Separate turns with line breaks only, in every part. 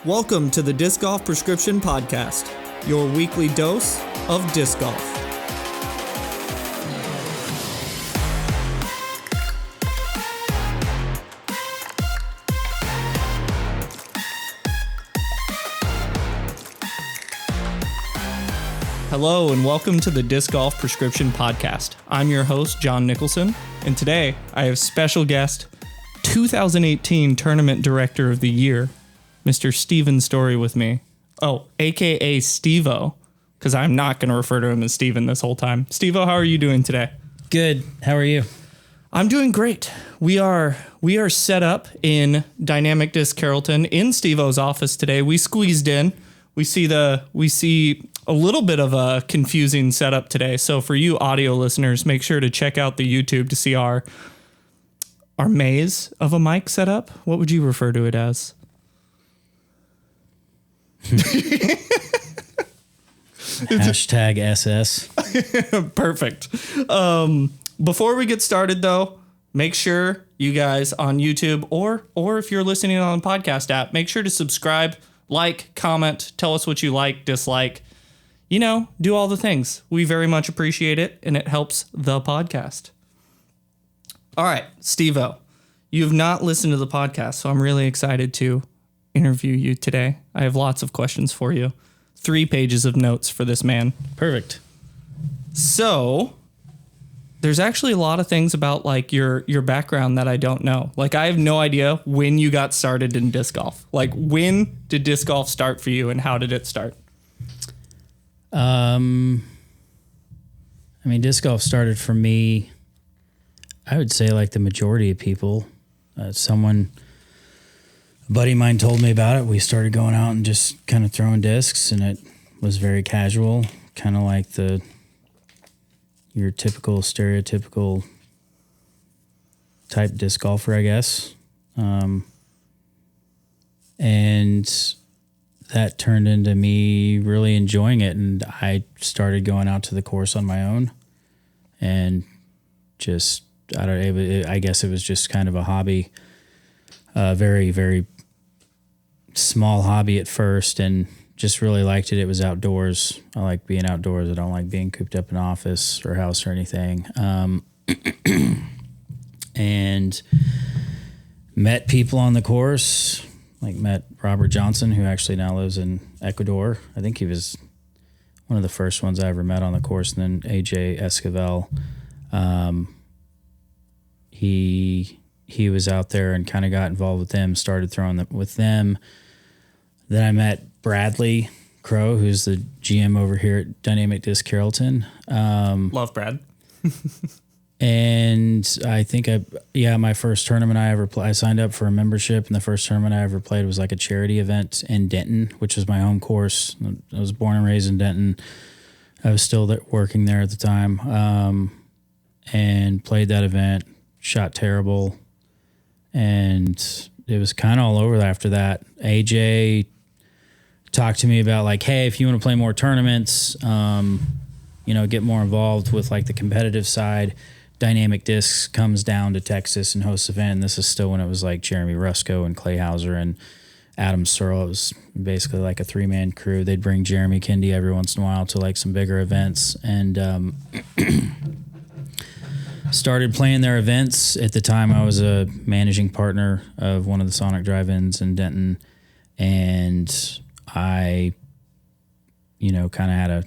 Welcome to the Disc Golf Prescription Podcast, your weekly dose of disc golf. Hello and welcome to the Disc Golf Prescription Podcast. I'm your host, John Nicholson, and today I have special guest, 2018 Tournament Director of the Year, Mr. Steven Storrie with me. Oh, aka Steve-O, because I'm not going to refer to him as Steven this whole time. Steve-O, how are you doing today?
Good. How are you?
I'm doing great. We are set up in Dynamic Disc Carrollton in Steve-O's office today. We squeezed in. We see a little bit of a confusing setup today. So for you audio listeners, make sure to check out the YouTube to see our maze of a mic setup. What would you refer to it as?
Hashtag SS.
Perfect. Before we get started, though, make sure you guys on YouTube or if you're listening on a podcast app, make sure to subscribe, like, comment, tell us what you like, dislike. You know, do all the things. We very much appreciate it, and it helps the podcast. All right, Steve-O, you have not listened to the podcast, so I'm really excited to interview you today. I have lots of questions for you. 3 pages of notes for this man.
Perfect.
So, there's actually a lot of things about like your background that I don't know. Like, I have no idea when you got started in disc golf. Like, when did disc golf start for you, and how did it start?
Disc golf started for me, I would say like the majority of people. A buddy of mine told me about it. We started going out and just kind of throwing discs, and it was very casual, kind of like your typical stereotypical type disc golfer, I guess. And that turned into me really enjoying it, and I started going out to the course on my own, and just I guess it was just kind of a hobby, very, very small hobby at first, and just really liked it. It was outdoors. I like being outdoors. I don't like being cooped up in an office or house or anything. And met people on the course, like met Robert Johnson, who actually now lives in Ecuador. I think he was one of the first ones I ever met on the course. And then AJ Esquivel, he was out there and kind of got involved with them, started throwing with them. Then I met Bradley Crow, who's the GM over here at Dynamic Disc Carrollton.
Love Brad.
And I think my first tournament I signed up for a membership, and the first tournament I ever played was like a charity event in Denton, which was my home course. I was born and raised in Denton. I was still working there at the time, and played that event, shot terrible, and it was kind of all over after that. AJ talked to me about like, hey, if you want to play more tournaments, get more involved with like the competitive side, Dynamic Discs comes down to Texas and hosts an event. And this is still when it was like Jeremy Rusko and Clay Hauser and Adam Searle. It was basically like a 3-man crew. They'd bring Jeremy Kindy every once in a while to like some bigger events, and started playing their events. At the time, I was a managing partner of one of the Sonic Drive-Ins in Denton, and I, kind of had to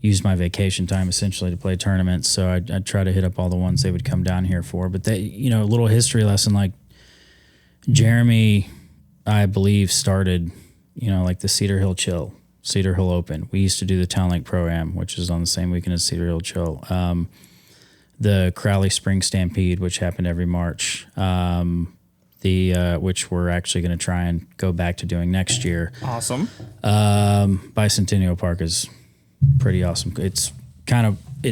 use my vacation time essentially to play tournaments. So I'd try to hit up all the ones they would come down here for. But they, a little history lesson, like Jeremy, I believe, started, like the Cedar Hill Open. We used to do the Town Lake Pro-Am, which is on the same weekend as Cedar Hill Chill. The Crowley Spring Stampede, which happened every March. Which we're actually going to try and go back to doing next year.
Awesome.
Bicentennial Park is pretty awesome. It's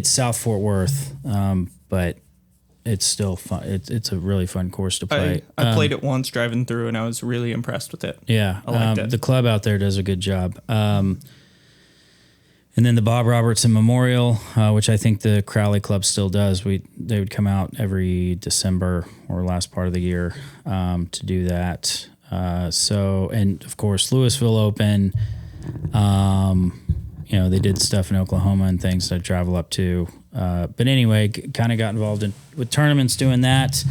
South Fort Worth, but it's still fun. It's a really fun course to play.
I played it once driving through, and I was really impressed with it.
Yeah.
I liked it.
The club out there does a good job. And then the Bob Robertson Memorial, which I think the Crowley Club still does. They would come out every December or last part of the year to do that. And of course, Louisville Open. They did stuff in Oklahoma and things that I travel up to. But anyway, kind of got involved with tournaments doing that.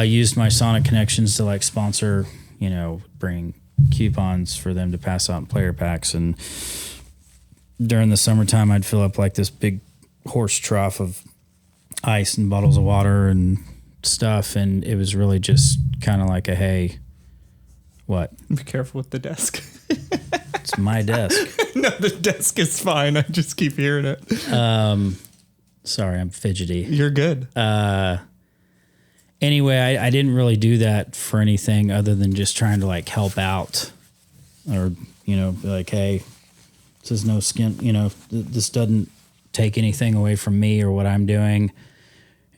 Used my Sonic connections to like sponsor, bring coupons for them to pass out in player packs. And during the summertime, I'd fill up like this big horse trough of ice and bottles of water and stuff. And it was really just kind of like a, hey, what?
Be careful with the desk.
It's my desk.
No, the desk is fine. I just keep hearing it.
Sorry, I'm fidgety.
You're good.
Anyway, I didn't really do that for anything other than just trying to like help out or, be like, hey, this is no skin, this doesn't take anything away from me or what I'm doing.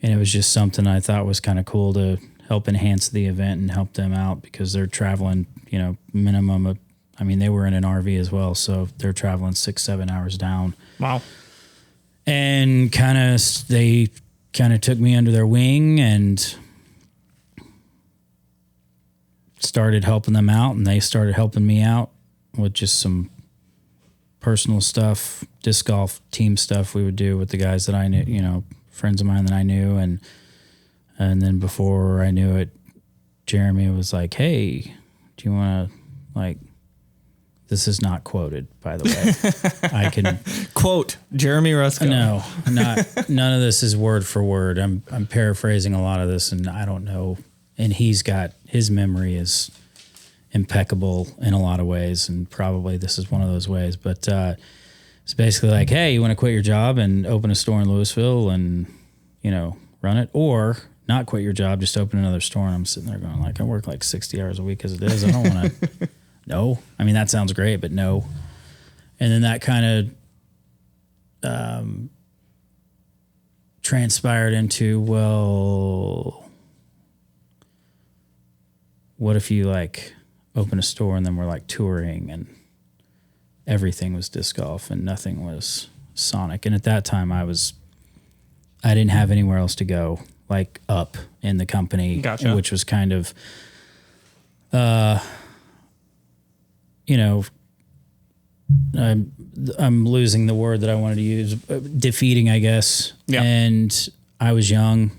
And it was just something I thought was kind of cool to help enhance the event and help them out because they're traveling, minimum of, they were in an RV as well. So they're traveling 6-7 hours down.
Wow.
And they kind of took me under their wing and started helping them out, and they started helping me out with just some personal stuff, disc golf team stuff we would do with the guys that I knew, friends of mine that I knew. And then before I knew it, Jeremy was like, hey, do you want to this is not quoted, by the way. I can
quote Jeremy Rusko.
No, none of this is word for word. I'm paraphrasing a lot of this, and I don't know. And his memory is impeccable in a lot of ways, and probably this is one of those ways. But it's basically like, hey, you want to quit your job and open a store in Louisville and run it, or not quit your job, just open another store. And I'm sitting there going like, I work like 60 hours a week as it is. I don't want to. No, that sounds great, but no. And then that kind of transpired into, well, what if you open a store and then we're touring and everything was disc golf and nothing was Sonic. And at that time I didn't have anywhere else to go, up in the company,
Gotcha.
Which was kind of, I'm losing the word that I wanted to use, defeating, I guess.
Yeah.
And I was young.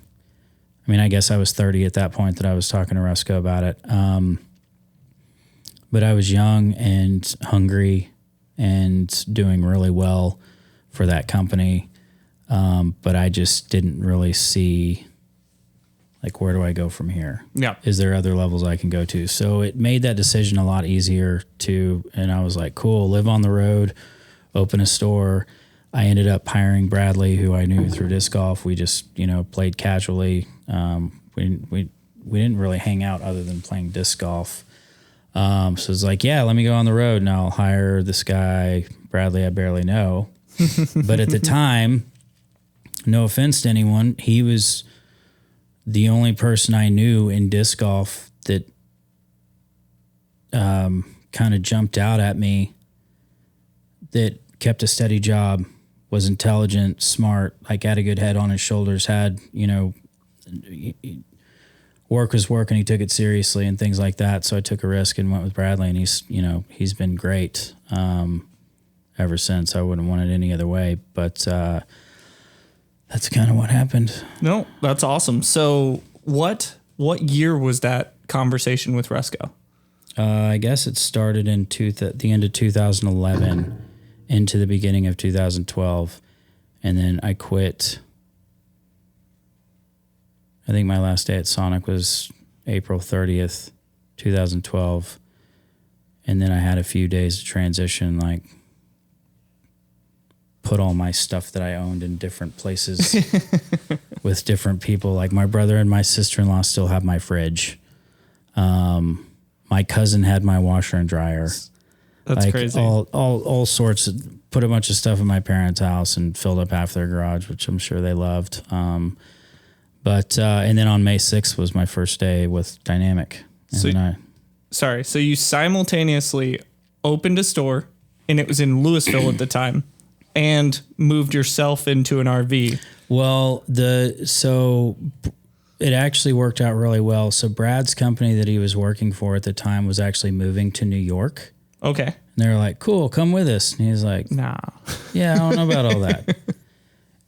I guess I was 30 at that point that I was talking to Rusko about it. But I was young and hungry and doing really well for that company. But I just didn't really see, where do I go from here?
Yeah.
Is there other levels I can go to? So it made that decision a lot easier and I was like, cool, live on the road, open a store. I ended up hiring Bradley, who I knew through disc golf. We just, played casually. We didn't really hang out other than playing disc golf. So it's like, yeah, let me go on the road and I'll hire this guy, Bradley, I barely know. But at the time, no offense to anyone, he was the only person I knew in disc golf that kind of jumped out at me, that kept a steady job, was intelligent, smart, had a good head on his shoulders, had, work was work and he took it seriously and things like that. So I took a risk and went with Bradley, and he's been great ever since. I wouldn't want it any other way, but that's kind of what happened.
No, that's awesome. So what year was that conversation with Rusko?
I guess it started in the end of 2011 into the beginning of 2012. And then I quit. I think my last day at Sonic was April 30th, 2012. And then I had a few days to transition, put all my stuff that I owned in different places with different people. My brother and my sister-in-law still have my fridge. My cousin had my washer and dryer.
That's crazy.
All sorts of, put a bunch of stuff in my parents' house and filled up half their garage, which I'm sure they loved. And then on May 6th was my first day with Dynamic.
So you simultaneously opened a store, and it was in Louisville at the time, and moved yourself into an RV.
Well, it actually worked out really well. So Brad's company that he was working for at the time was actually moving to New York.
Okay.
And they were like, cool, come with us. And he's like,
Nah.
yeah, I don't know about all that.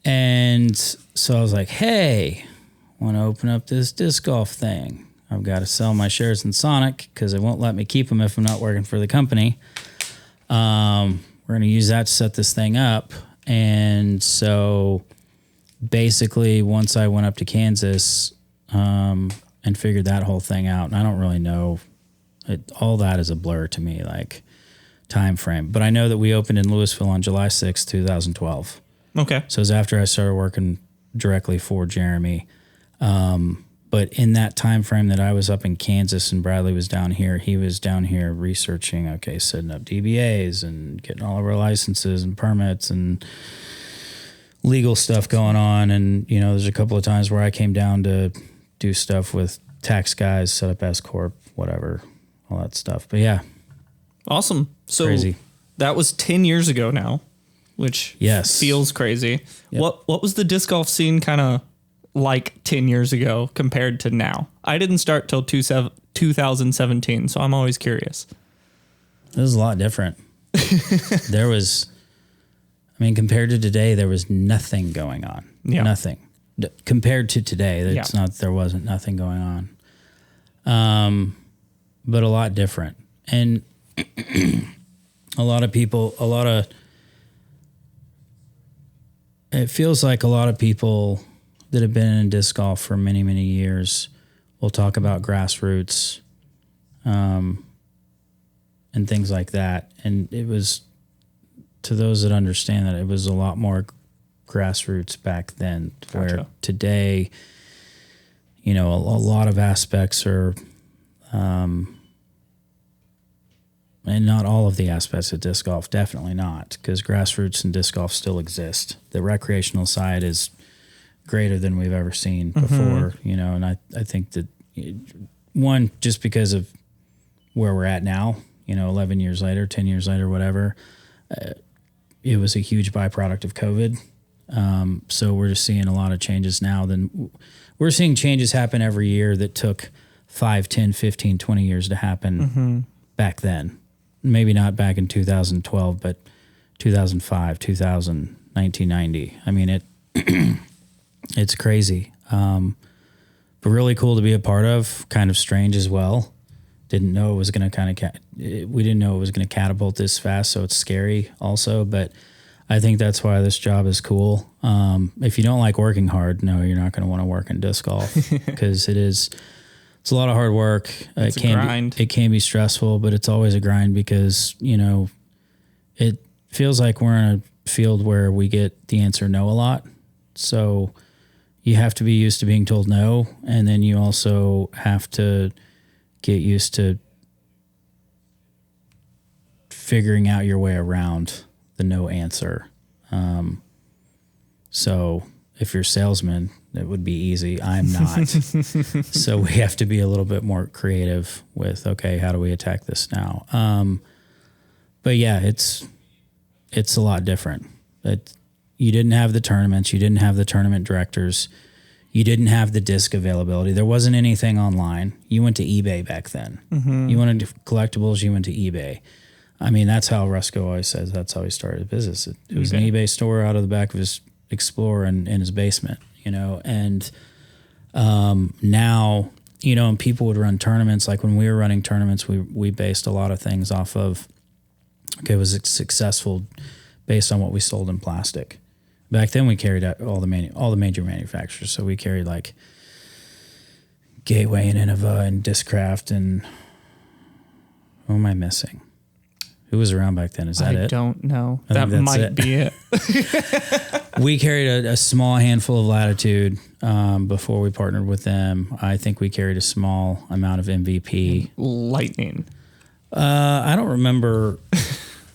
And so I was like, hey, want to open up this disc golf thing. I've got to sell my shares in Sonic because it won't let me keep them if I'm not working for the company. We're going to use that to set this thing up. And so basically once I went up to Kansas and figured that whole thing out, and I don't really know, all that is a blur to me, like time frame. But I know that we opened in Louisville on July 6th, 2012.
Okay.
So it was after I started working directly for Jeremy. But in that time frame that I was up in Kansas and Bradley was down here, he was down here researching, okay, setting up DBAs and getting all of our licenses and permits and legal stuff going on. And, you know, there's a couple of times where I came down to do stuff with tax guys, set up S Corp, whatever, all that stuff. But yeah.
Awesome. So
crazy.
That was 10 years ago now, which feels crazy. Yep. What was the disc golf scene kind of like 10 years ago compared to now? I didn't start till 2017, so I'm always curious.
It was a lot different. There was, I mean, compared to today, there was nothing going on. Yeah. Nothing. Compared to today, it's not, there wasn't nothing going on. But a lot different. And a lot of people, it feels like a lot of people that have been in disc golf for many, many years will talk about grassroots and things like that. And it was, to those that understand that, it was a lot more grassroots back then. Gotcha. Where today, you know, a lot of aspects are, and not all of the aspects of disc golf, definitely not, because grassroots and disc golf still exist. The recreational side is greater than we've ever seen before, you know, and I think that, one, just because of where we're at now, you know, 11 years later, 10 years later, whatever, it was a huge byproduct of COVID. So we're just seeing a lot of changes now. Then we're seeing changes happen every year that took 5, 10, 15, 20 years to happen back then. Maybe not back in 2012, but 2005, 2000, 1990. I mean, it's crazy. But really cool to be a part of, kind of strange as well. Didn't know it was going to we didn't know it was going to catapult this fast, so it's scary also, but I think that's why this job is cool. If you don't like working hard, no, you're not going to want to work in disc golf because it's a lot of hard work.
It's a grind.
It can be stressful, but it's always a grind because, you know, it feels like we're in a field where we get the answer no a lot. So you have to be used to being told no, and then you also have to get used to figuring out your way around the no answer. So if you're a salesman, it would be easy. I'm not. So we have to be a little bit more creative with, okay, how do we attack this now? But yeah, it's a lot different. You didn't have the tournaments. You didn't have the tournament directors. You didn't have the disc availability. There wasn't anything online. You went to eBay back then. You wanted collectibles, you went to eBay. I mean, that's how Rusko always says that's how he started his business. It was an eBay store out of the back of his Explorer in his basement, you know. And now, you know, and people would run tournaments. Like when we were running tournaments, we based a lot of things off of, okay, was it successful based on what we sold in plastic? Back then, we carried out all the major manufacturers. So we carried like Gateway and Innova and Discraft and who am I missing? Who was around back then? Is that it?
I don't know. That might be it.
We carried a small handful of Latitude before we partnered with them. I think we carried a small amount of MVP.
Lightning.
I don't remember.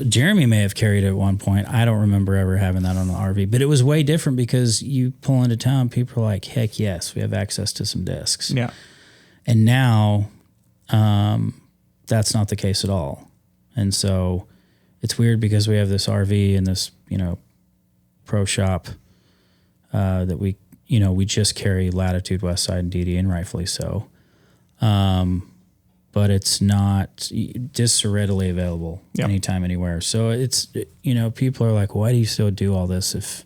Jeremy may have carried it at one point. I don't remember ever having that on the RV, but it was way different because you pull into town, people are like, heck yes, we have access to some discs.
Yeah.
And now that's not the case at all. And so it's weird because we have this RV and this, you know, pro shop that we, we just carry Latitude, Westside, and DD, and rightfully so. But it's not just readily available anytime, anywhere. So it's, people are like, why do you still do all this if,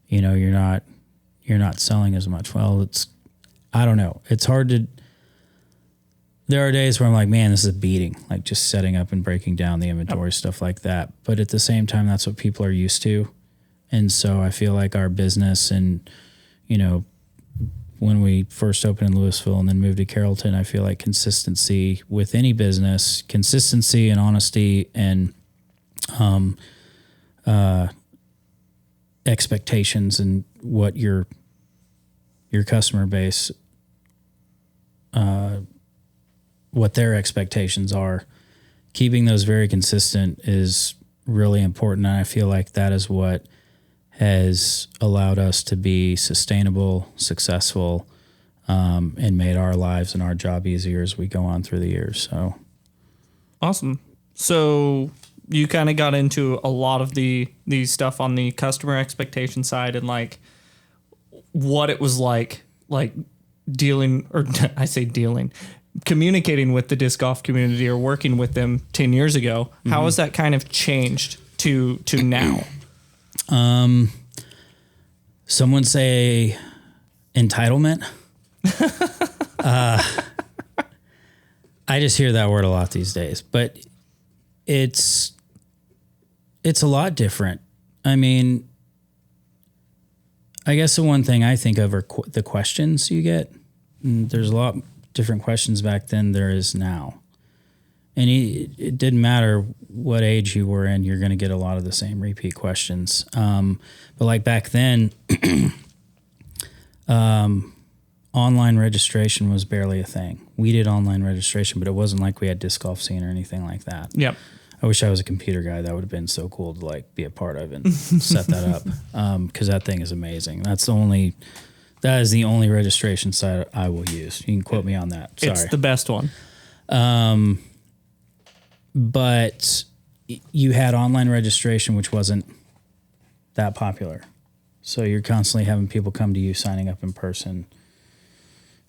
you're not selling as much? Well, I don't know. It's hard to, there are days where I'm like, man, this is a beating, like just setting up and breaking down the inventory, stuff like that. But at the same time, that's what people are used to. And so I feel like our business and, when we first opened in Louisville and then moved to Carrollton, I feel like consistency with any business, consistency and honesty and expectations and what your customer base, what their expectations are, keeping those very consistent is really important. And I feel like that is what has allowed us to be sustainable, successful, and made our lives and our job easier as we go on through the years. So
awesome. So you kind of got into a lot of the stuff on the customer expectation side and like what it was like dealing, or I say dealing, communicating with the disc golf community or working with them 10 years ago. How has that kind of changed to now?
Someone say entitlement. I just hear that word a lot these days, but it's a lot different. I mean, I guess the one thing I think of are the questions you get. There's a lot different questions back then there is now. And it didn't matter what age you were in, you're going to get a lot of the same repeat questions. But like back then, online registration was barely a thing. We did online registration, but it wasn't like we had Disc Golf Scene or anything like that.
Yep.
I wish I was a computer guy. That would have been so cool to like be a part of and set that up. Cause that thing is amazing. That is the only registration site I will use. You can quote me on that. Sorry.
It's the best one.
But you had online registration, which wasn't that popular. So you're constantly having people come to you signing up in person,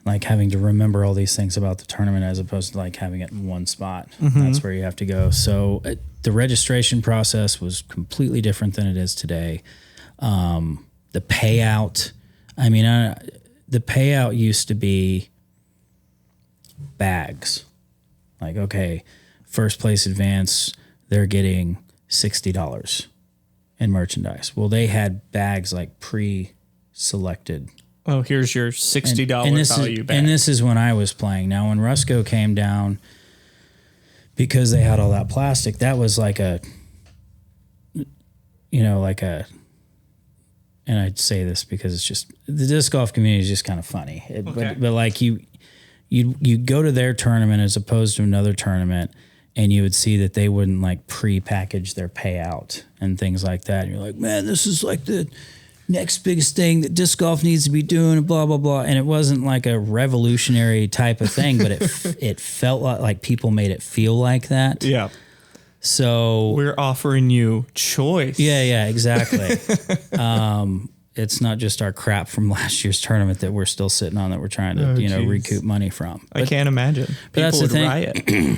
like having to remember all these things about the tournament as opposed to like having it in one spot. That's where you have to go. So the registration process was completely different than it is today. The payout, the payout used to be bags. Like, okay, first place advance, they're getting $60 in merchandise. Well, they had bags like pre-selected.
Oh, here's your $60 value bag.
And this is when I was playing. Now, when Rusco came down, because they had all that plastic, that was like and I'd say this because it's just, the disc golf community is just kind of funny. But like you go to their tournament as opposed to another tournament, and you would see that they wouldn't like pre-package their payout and things like that. And you're like, man, this is like the next biggest thing that disc golf needs to be doing, blah, blah, blah. And it wasn't like a revolutionary type of thing, but it felt like people made it feel like that.
Yeah.
So
we're offering you choice.
Yeah, exactly. It's not just our crap from last year's tournament that we're still sitting on that we're trying to, recoup money from.
I can't imagine. People would riot.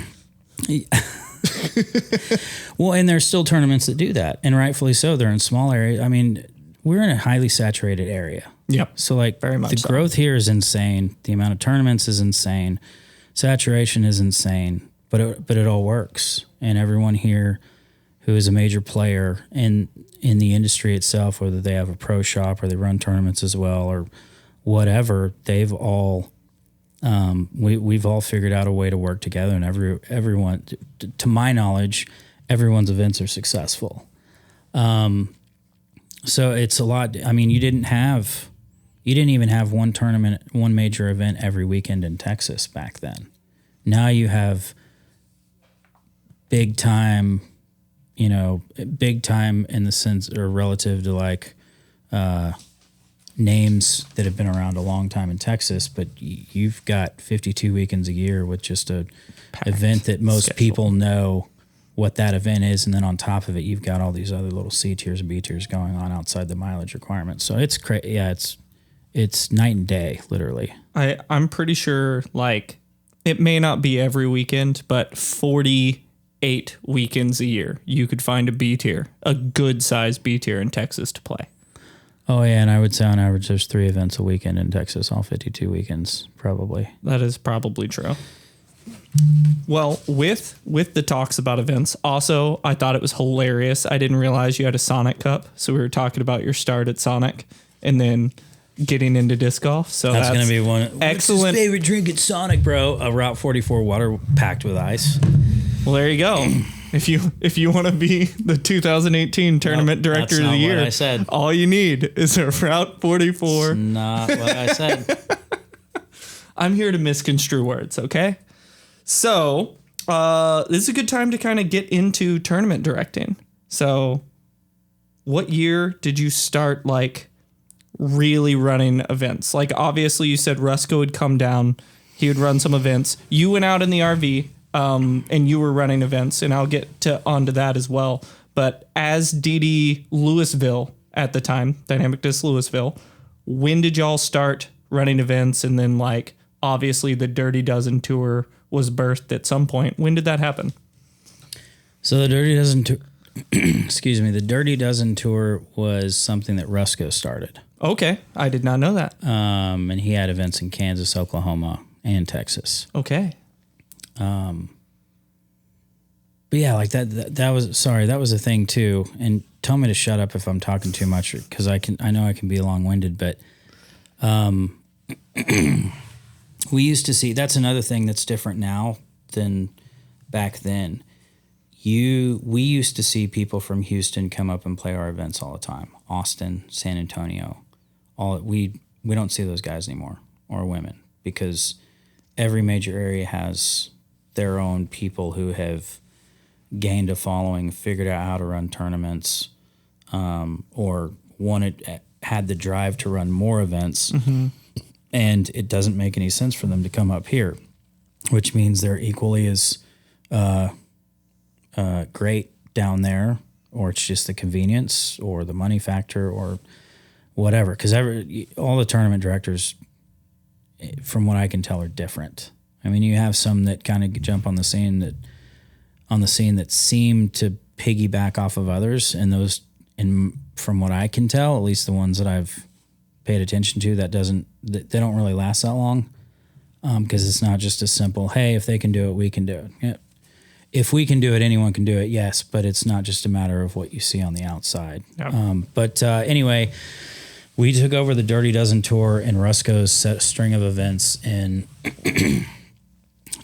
Well, and there's still tournaments that do that, and rightfully so. They're in small areas. I mean, we're in a highly saturated area.
Yep.
So like
very much
the growth here is insane. The amount of tournaments is insane. Saturation is insane, but it all works. And everyone here who is a major player in the industry itself, whether they have a pro shop or they run tournaments as well or whatever, they've all we've all figured out a way to work together, and everyone, to my knowledge, everyone's events are successful. So it's a lot. I mean, you didn't even have one tournament, one major event every weekend in Texas back then. Now you have big time in the sense or relative to like names that have been around a long time in Texas, but you've got 52 weekends a year with just a event that most people know what that event is, and then on top of it, you've got all these other little C tiers and B tiers going on outside the mileage requirements. So it's it's night and day, literally.
I'm pretty sure, like, it may not be every weekend, but 48 weekends a year, you could find a B tier, a good size B tier in Texas to play.
Oh, yeah, and I would say on average there's 3 events a weekend in Texas, all 52 weekends, probably.
That is probably true. Well, with the talks about events, also, I thought it was hilarious. I didn't realize you had a Sonic Cup, so we were talking about your start at Sonic and then getting into disc golf. So
that's going to be one
excellent.
What's his favorite drink at Sonic, bro? A Route 44 water packed with ice.
Well, there you go. If you want to be the 2018 tournament director of the year,
I said.
All you need is a Route 44.
That's not what I said.
I'm here to misconstrue words, okay? So this is a good time to kind of get into tournament directing. So what year did you start, like, really running events? Like, obviously you said Rusko would come down, he would run some events. You went out in the RV, and you were running events, and I'll get onto that as well. But as DD Louisville at the time, Dynamic Disc Louisville, when did y'all start running events? And then, like, obviously the Dirty Dozen tour was birthed at some point. When did that happen?
So the Dirty Dozen tour, excuse me, the Dirty Dozen tour was something that Rusko started.
Okay, I did not know that.
And he had events in Kansas, Oklahoma, and Texas.
Okay.
But yeah, like that was a thing too. And tell me to shut up if I'm talking too much, because I know I can be long-winded, but we used to see, that's another thing that's different now than back then. We used to see people from Houston come up and play our events all the time. Austin, San Antonio, we don't see those guys anymore, or women, because every major area has their own people who have gained a following, figured out how to run tournaments, or had the drive to run more events. Mm-hmm. And it doesn't make any sense for them to come up here, which means they're equally as great down there, or it's just the convenience or the money factor or whatever. Because all the tournament directors, from what I can tell, are different. I mean, you have some that kind of jump on the scene that seem to piggyback off of others, and those, and from what I can tell, at least the ones that I've paid attention to, they don't really last that long, because it's not just a simple, hey, if they can do it, we can do it. Yeah. If we can do it, anyone can do it, yes, but it's not just a matter of what you see on the outside. Yep. Anyway, we took over the Dirty Dozen tour and Rusko's set string of events in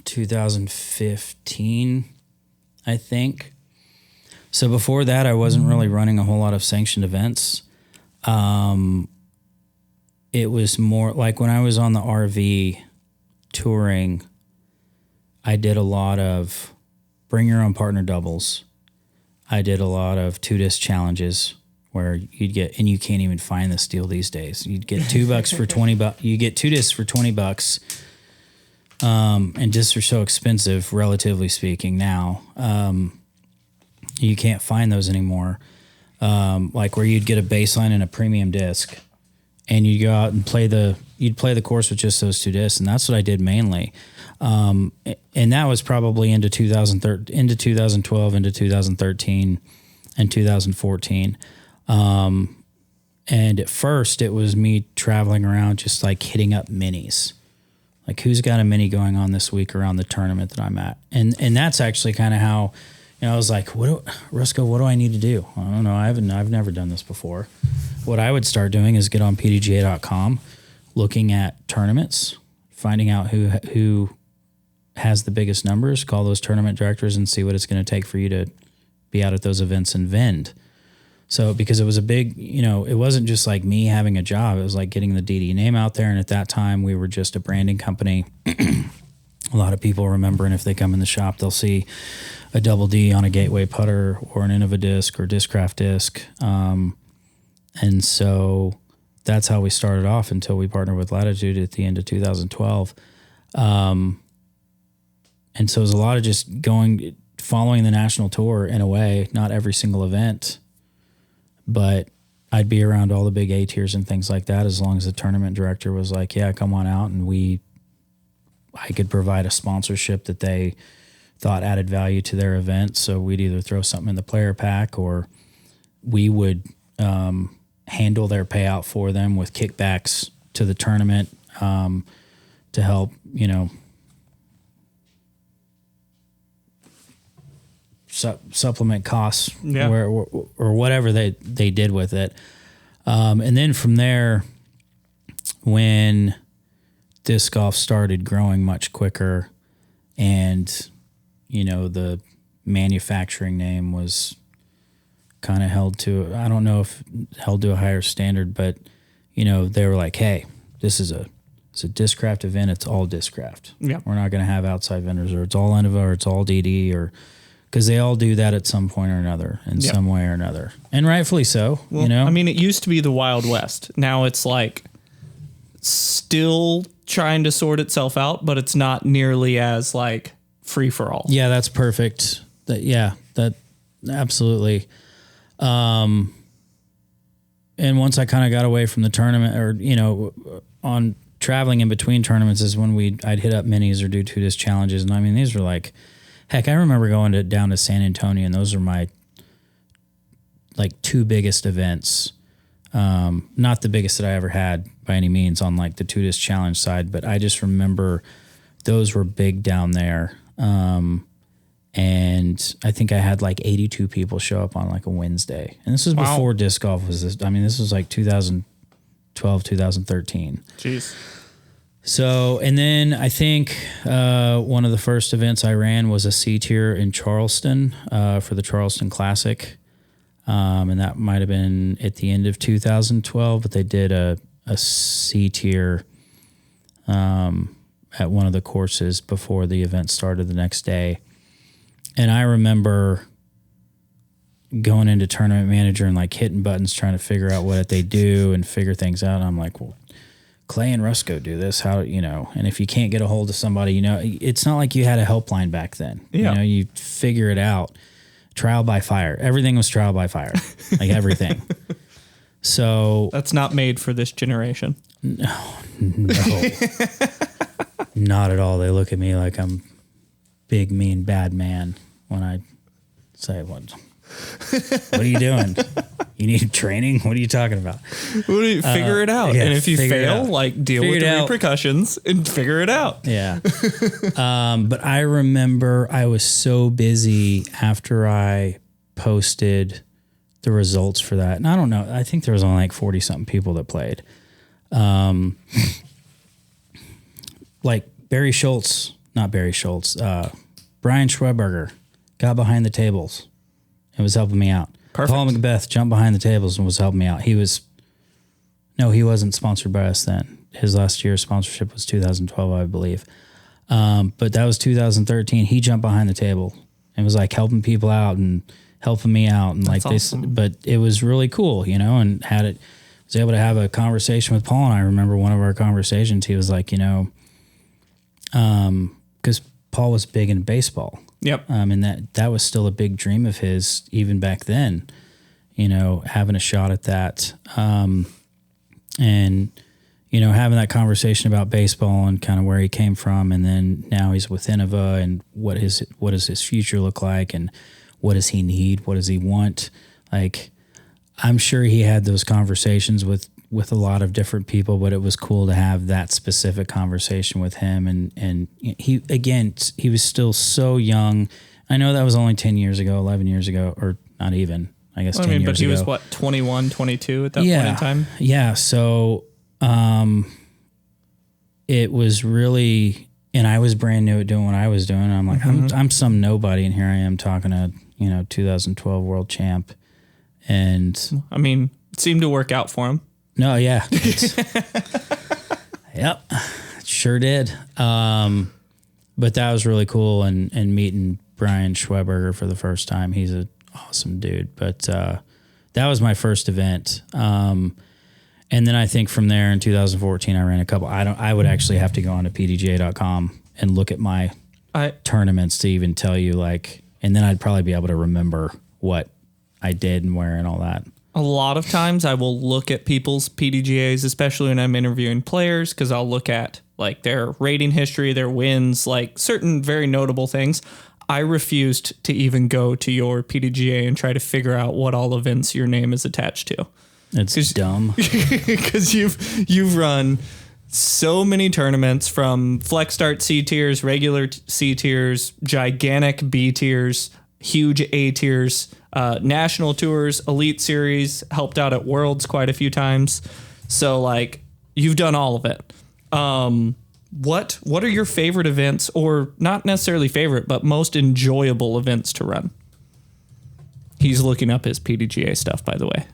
2015, I think. So before that, I wasn't really running a whole lot of sanctioned events. It was more like when I was on the RV touring, I did a lot of bring your own partner doubles. I did a lot of 2-disc challenges where you'd get, and you can't even find this deal these days. You'd get $2 for $20. You get 2 discs for $20. And discs are so expensive, relatively speaking now. You can't find those anymore. Like where you'd get a baseline and a premium disc, and you'd go out and play the course with just those 2 discs, and that's what I did mainly. And that was probably into 2013, into 2012, into 2013, and 2014. And at first, it was me traveling around just like hitting up minis. Like, who's got a mini going on this week around the tournament that I'm at? And that's actually kind of how, I was like, Rusko, what do I need to do? I don't know. I've never done this before. What I would start doing is get on pdga.com, looking at tournaments, finding out who has the biggest numbers, call those tournament directors and see what it's going to take for you to be out at those events and vend. So, because it was a big, it wasn't just like me having a job. It was like getting the DD name out there. And at that time, we were just a branding company. A lot of people remember, and if they come in the shop, they'll see a double D on a Gateway putter or an Innova disc or Discraft disc. And so that's how we started off until we partnered with Latitude at the end of 2012. And so it was a lot of just following the national tour in a way, not every single event, but I'd be around all the big A tiers and things like that, as long as the tournament director was like, yeah, come on out. And I could provide a sponsorship that they thought added value to their event. So we'd either throw something in the player pack, or we would handle their payout for them with kickbacks to the tournament to help, supplement costs or whatever they did with it. And then from there, when disc golf started growing much quicker and, the manufacturing name was kind of held to, I don't know if held to a higher standard, but, they were like, hey, it's a Discraft event. It's all Discraft.
Yeah.
We're not going to have outside vendors, or it's all Innova, or it's all DD, or because they all do that at some point or another, in some way or another. And rightfully so,
Well, I mean, it used to be the Wild West. Now it's like still trying to sort itself out, but it's not nearly as like free for all.
Yeah, that's perfect. That absolutely. And once I kind of got away from the tournament, or, on traveling in between tournaments, is when I'd hit up minis or do 2-disc challenges. And I mean, these were like, heck, I remember going down to San Antonio, and those are my like 2 biggest events. Not the biggest that I ever had by any means on like the 2-disc challenge side, but I just remember those were big down there. And I think I had like 82 people show up on like a Wednesday. And this was before disc golf was this. I mean, this was like 2012, 2013.
Jeez.
So, and then I think one of the first events I ran was a C tier in Charleston for the Charleston Classic. And that might have been at the end of 2012, but they did a C tier at one of the courses before the event started the next day. And I remember going into Tournament Manager and like hitting buttons trying to figure out what they do and figure things out. And I'm like, well, Clay and Rusco do this. How, and if you can't get a hold of somebody, it's not like you had a helpline back then.
Yeah.
You figure it out. Trial by fire. Everything was trial by fire. Like everything. So
that's not made for this generation.
No. Not at all. They look at me like I'm big, mean, bad man when I say, what are you doing? You need training? What are you talking about?
Figure it out.
Yeah,
and if you fail, like deal with the repercussions and figure it out.
Yeah. But I remember I was so busy after I posted the results for that. And I don't know. I think there was only like 40 something people that played. Like Brian Schweberger got behind the tables and was helping me out.
Perfect.
Paul Macbeth jumped behind the tables and was helping me out. He wasn't sponsored by us then. His last year sponsorship was 2012, I believe. But that was 2013. He jumped behind the table and was like helping people out and helping me out. And
that's
like
awesome.
But it was really cool, and was able to have a conversation with Paul. And I remember one of our conversations, he was like, because Paul was big in baseball.
Yep.
And that was still a big dream of his even back then, having a shot at that. And, having that conversation about baseball and kind of where he came from. And then now he's with Innova, and what does his future look like, and what does he need? What does he want? Like, I'm sure he had those conversations with a lot of different people, but it was cool to have that specific conversation with him. And he was still so young. I know that was only 10 years ago, 11 years ago, or not even, I guess, 10 years ago.
But he was what, 21, 22 at that point in time?
Yeah. So, it was really, and I was brand new at doing what I was doing. I'm like, I'm some nobody, and here I am talking to, 2012 world champ. And
I mean, it seemed to work out for him.
No, yeah. Yep. It sure did. But that was really cool, and meeting Brian Schweberger for the first time. He's an awesome dude. But that was my first event. And then I think from there in 2014 I ran a couple. I would actually have to go on to pdga.com and look at my tournaments to even tell you, like, and then I'd probably be able to remember what I did and where and all that.
A lot of times I will look at people's PDGAs, especially when I'm interviewing players, because I'll look at like their rating history, their wins, like certain very notable things. I refused to even go to your PDGA and try to figure out what all events your name is attached to.
It's dumb.
Because you've run so many tournaments, from flex start C tiers, regular C tiers, gigantic B tiers, huge A tiers, national tours, elite series, helped out at Worlds quite a few times. So like you've done all of it. What are your favorite events, or not necessarily favorite, but most enjoyable events to run? He's looking up his PDGA stuff, by the way.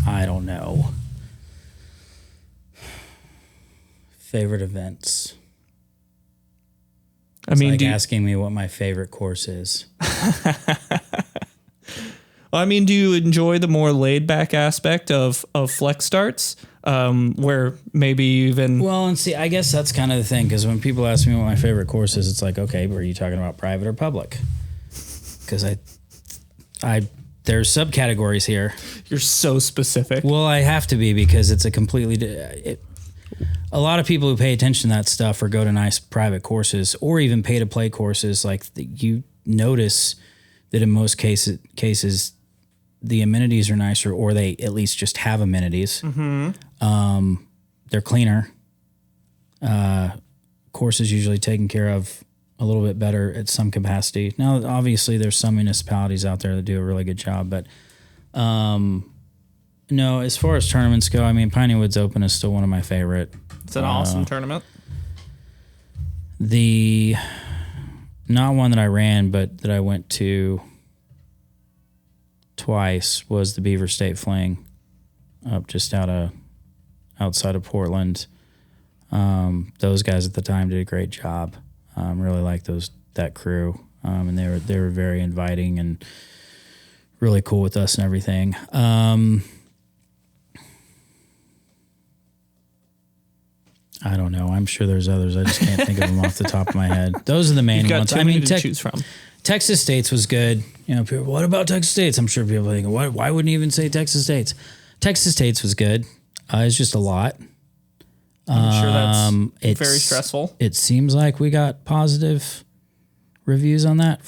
I don't know. Favorite events.
I mean,
asking me what my favorite course is.
I mean, do you enjoy the more laid back aspect of flex starts, where maybe even...
Well, and see, I guess that's kind of the thing, because when people ask me what my favorite course is, it's like, okay, but are you talking about private or public? Because there's subcategories here.
You're so specific.
Well, I have to be, because it's a completely... a lot of people who pay attention to that stuff or go to nice private courses or even pay to play courses, like you notice that in most cases the amenities are nicer, or they at least just have amenities. Mm-hmm. They're cleaner. Courses usually taken care of a little bit better at some capacity. Now, obviously, there's some municipalities out there that do a really good job, but no, as far as tournaments go, I mean, Piney Woods Open is still one of my favorite.
It's an awesome tournament.
Not one that I ran, but that I went to twice, was the Beaver State Fling up just outside of Portland. Those guys at the time did a great job. Really liked that crew, and they were very inviting and really cool with us and everything. I don't know. I'm sure there's others. I just can't think of them off the top of my head. Those are the main ones.
I mean, to choose from.
Texas States was good. You know, people, what about Texas States? I'm sure people are thinking, why wouldn't you even say Texas States? Texas States was good. It's just a lot.
I'm sure that's very stressful.
It seems like we got positive reviews on that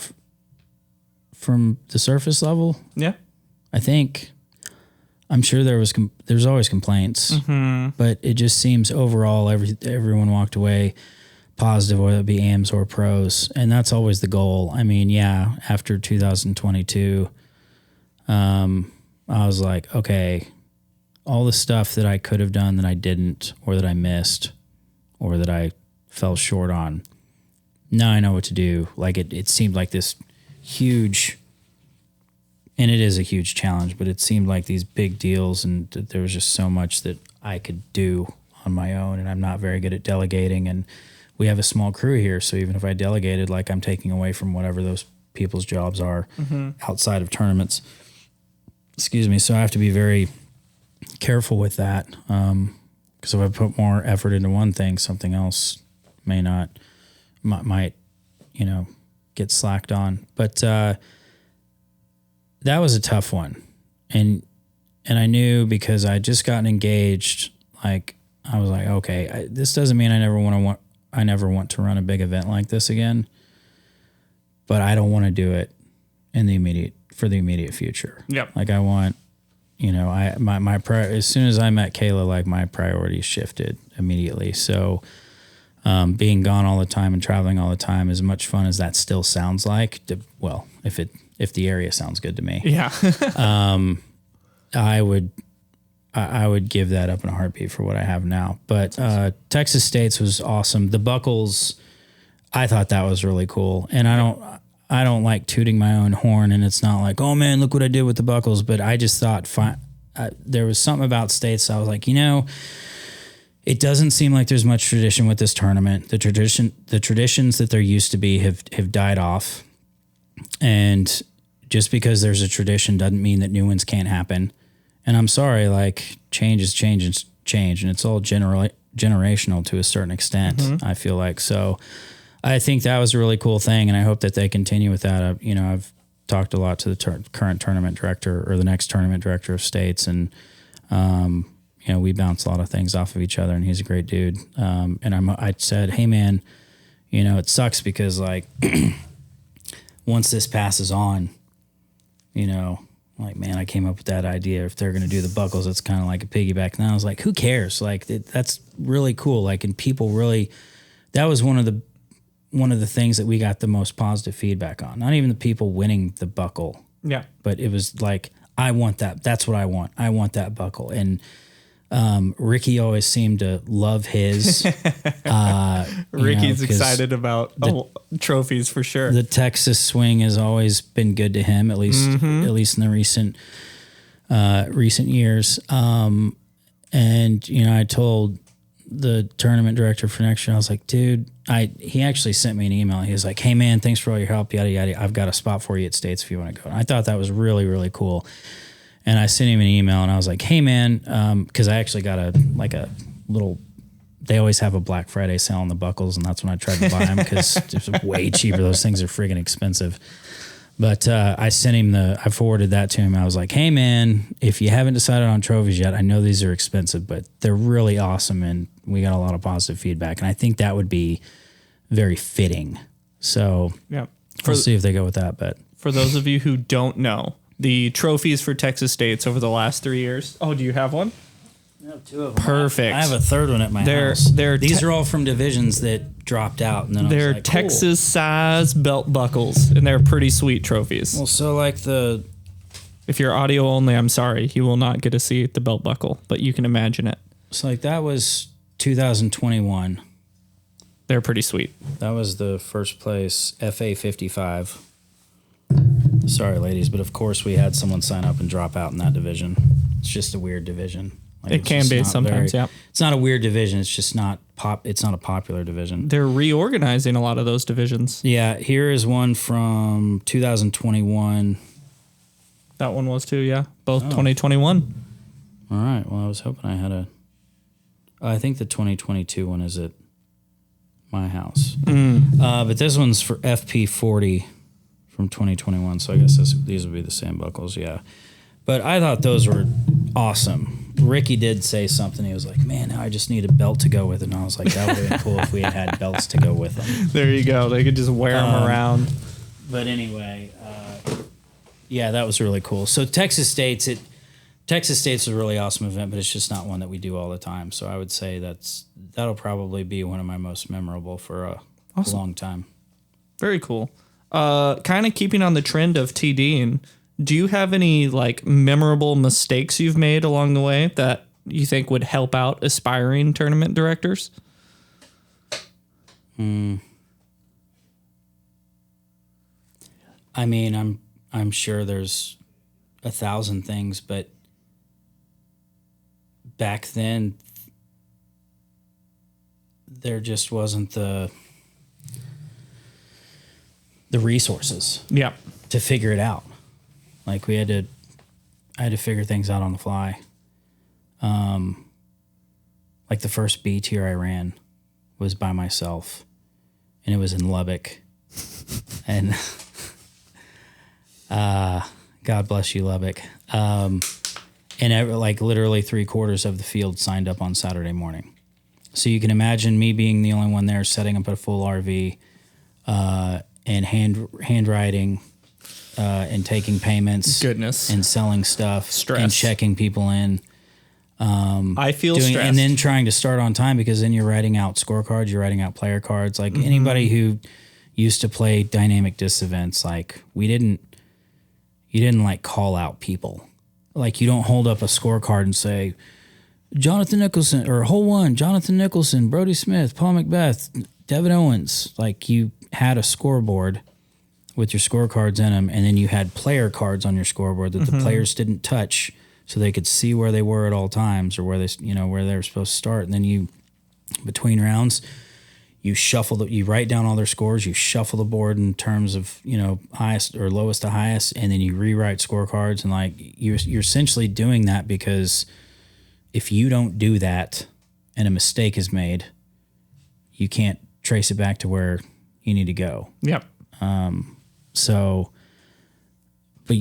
from the surface level.
Yeah.
I think. I'm sure there's always complaints, mm-hmm. but it just seems overall everyone walked away positive, whether it be AMs or pros, and that's always the goal. I mean, yeah, after 2022, I was like, okay, all the stuff that I could have done that I didn't, or that I missed, or that I fell short on, now I know what to do. Like it seemed like this huge... And it is a huge challenge, but it seemed like these big deals, and there was just so much that I could do on my own, and I'm not very good at delegating, and we have a small crew here, so even if I delegated, like, I'm taking away from whatever those people's jobs are mm-hmm. outside of tournaments. Excuse me. So I have to be very careful with that, because if I put more effort into one thing, something else might get slacked on. But that was a tough one. And I knew, because I just gotten engaged, like, I was like, okay, this doesn't mean I never want to run a big event like this again, but I don't want to do it for the immediate future.
Yep.
Like, I want, as soon as I met Kayla, like, my priorities shifted immediately. So, being gone all the time and traveling all the time, as much fun as that still sounds like, if the area sounds good to me.
Yeah.
I would give that up in a heartbeat for what I have now. But Texas States was awesome. The Buckles, I thought that was really cool. And I don't like tooting my own horn, and it's not like, oh man, look what I did with the Buckles. But I just thought there was something about States. I was like, it doesn't seem like there's much tradition with this tournament. The traditions that there used to be have died off. And just because there's a tradition doesn't mean that new ones can't happen. And I'm sorry, like, change is change, and it's all generational to a certain extent, mm-hmm. I feel like. So I think that was a really cool thing, and I hope that they continue with that. I've talked a lot to the current tournament director or the next tournament director of states, and we bounce a lot of things off of each other, and he's a great dude. And I said, hey man, it sucks because like once this passes on, like, man, I came up with that idea. If they're going to do the buckles, it's kind of like a piggyback. And I was like, who cares? Like that's really cool. Like, and people really, that was one of the things that we got the most positive feedback on. Not even the people winning the buckle.
Yeah.
But it was like, I want that. That's what I want. I want that buckle. And Ricky always seemed to love his.
Ricky's excited about trophies for sure.
The Texas swing has always been good to him, at least in the recent years. And I told the tournament director for next year, I was like, dude, he actually sent me an email. He was like, hey man, thanks for all your help, yada yada. I've got a spot for you at States if you want to go. And I thought that was really, really cool. And I sent him an email and I was like, hey man, because I actually got a little, they always have a Black Friday sale on the buckles, and that's when I tried to buy them because it's way cheaper. Those things are friggin' expensive. But I forwarded that to him. I was like, hey man, if you haven't decided on trophies yet, I know these are expensive, but they're really awesome and we got a lot of positive feedback. And I think that would be very fitting. So
yeah,
we'll see if they go with that. But
for those of you who don't know, the trophies for Texas States over the last 3 years. Oh, do you have one?
I have two of them.
Perfect.
I have a third one at my house. These are all from divisions that dropped out. And then
they're
like,
Texas size belt buckles, and they're pretty sweet trophies.
Well, so like
if you're audio only, I'm sorry, you will not get to see the belt buckle, but you can imagine it.
So like that was 2021.
They're pretty sweet.
That was the first place FA 55. Sorry, ladies, but of course we had someone sign up and drop out in that division. It's just a weird division. Like,
it can be sometimes, yeah.
It's not a weird division. It's just not It's not a popular division.
They're reorganizing a lot of those divisions.
Yeah, here is one from 2021.
That one was too, yeah. Both 2021.
All right. Well, I was hoping I had I think the 2022 one is at my house. But this one's for FP 40 from 2021. So I guess these would be the same buckles, yeah. But I thought those were awesome. Ricky did say something. He was like, man, now I just need a belt to go with it. And I was like, that would have been cool if we had belts to go with them.
There you go. They could just wear them around.
But anyway, yeah, that was really cool. So Texas State's a really awesome event, but it's just not one that we do all the time. So I would say that'll probably be one of my most memorable for a long time.
Very cool. Kind of keeping on the trend of TDing, do you have any like memorable mistakes you've made along the way that you think would help out aspiring tournament directors?
I mean, I'm sure there's 1,000 things, but back then there just wasn't the resources to figure it out. Like I had to figure things out on the fly. Like the first B tier I ran was by myself, and it was in Lubbock. And God bless you, Lubbock. And like literally 3/4 of the field signed up on Saturday morning. So you can imagine me being the only one there setting up a full RV, and handwriting, and taking payments, and selling stuff,
stress,
and checking people in.
I feel stressed.
And then trying to start on time, because then you're writing out scorecards, you're writing out player cards. Like anybody who used to play dynamic disc events, like you didn't like call out people. Like you don't hold up a scorecard and say, Jonathan Nicholson, or hole one, Jonathan Nicholson, Brody Smith, Paul Macbeth, Devin Owens. Like you had a scoreboard with your scorecards in them, and then you had player cards on your scoreboard that the players didn't touch, so they could see where they were at all times, or where they were supposed to start. And then you, between rounds, you write down all their scores, you shuffle the board in terms of, highest or lowest to highest, and then you rewrite scorecards. And like you're essentially doing that because if you don't do that and a mistake is made, you can't trace it back to where you need to go.
Yep.
So, but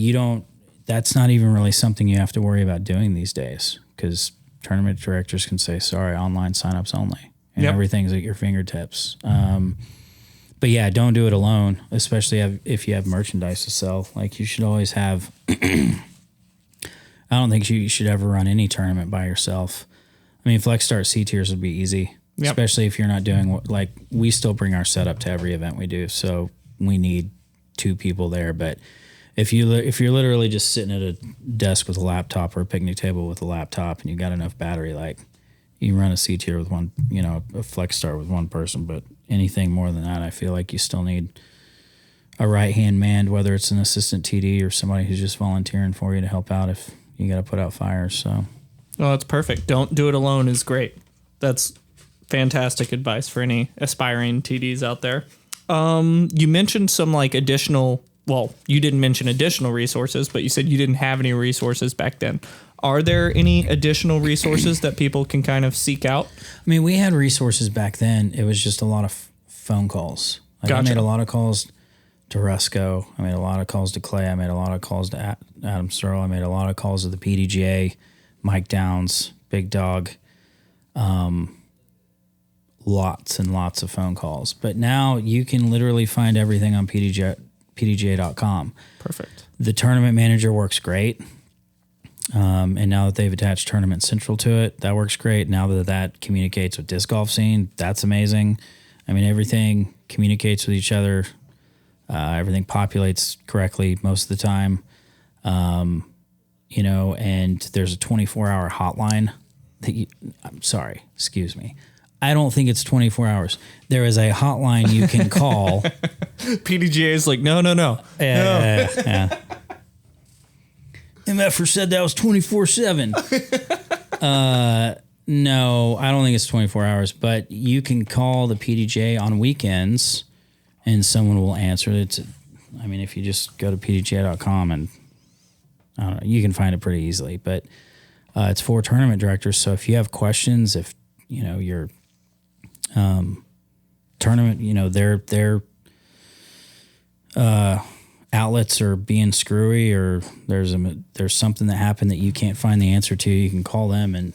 that's not even really something you have to worry about doing these days, because tournament directors can say, sorry, online signups only, and everything's at your fingertips. But yeah, don't do it alone, especially if you have merchandise to sell. Like, you should always have, I don't think you should ever run any tournament by yourself. I mean, Flex Start C tiers would be easy, especially if you're not doing like we still bring our setup to every event we do. So we need 2 people there. But if you're literally just sitting at a desk with a laptop or a picnic table with a laptop and you got enough battery, like, you can run a C tier with one, a Flex Start with one person. But anything more than that, I feel like you still need a right-hand man, whether it's an assistant TD or somebody who's just volunteering for you to help out if you got to put out fires. So,
well, that's perfect. Don't do it alone is great. That's fantastic advice for any aspiring TDs out there. You mentioned some like additional, well, you didn't mention additional resources, but you said you didn't have any resources back then. Are there any additional resources that people can kind of seek out?
I mean, we had resources back then. It was just a lot of phone calls. Like, I made a lot of calls to Rusco. I made a lot of calls to Clay. I made a lot of calls to Adam Searle. I made a lot of calls to the PDGA, Mike Downs, Big Dog. Lots and lots of phone calls. But now you can literally find everything on PDGA.com.
Perfect.
The tournament manager works great. And now that they've attached Tournament Central to it, that works great. Now that communicates with Disc Golf Scene, that's amazing. I mean, everything communicates with each other. Everything populates correctly most of the time. And there's a 24-hour hotline. Excuse me. I don't think it's 24 hours. There is a hotline you can call.
PDGA is like, no.
Yeah. MFR said that was 24/7. No, I don't think it's 24 hours, but you can call the PDGA on weekends and someone will answer it. If you just go to pdga.com and I don't know, you can find it pretty easily, but it's for tournament directors. So if you have questions, if your tournament, their outlets are being screwy, or there's something that happened that you can't find the answer to, you can call them and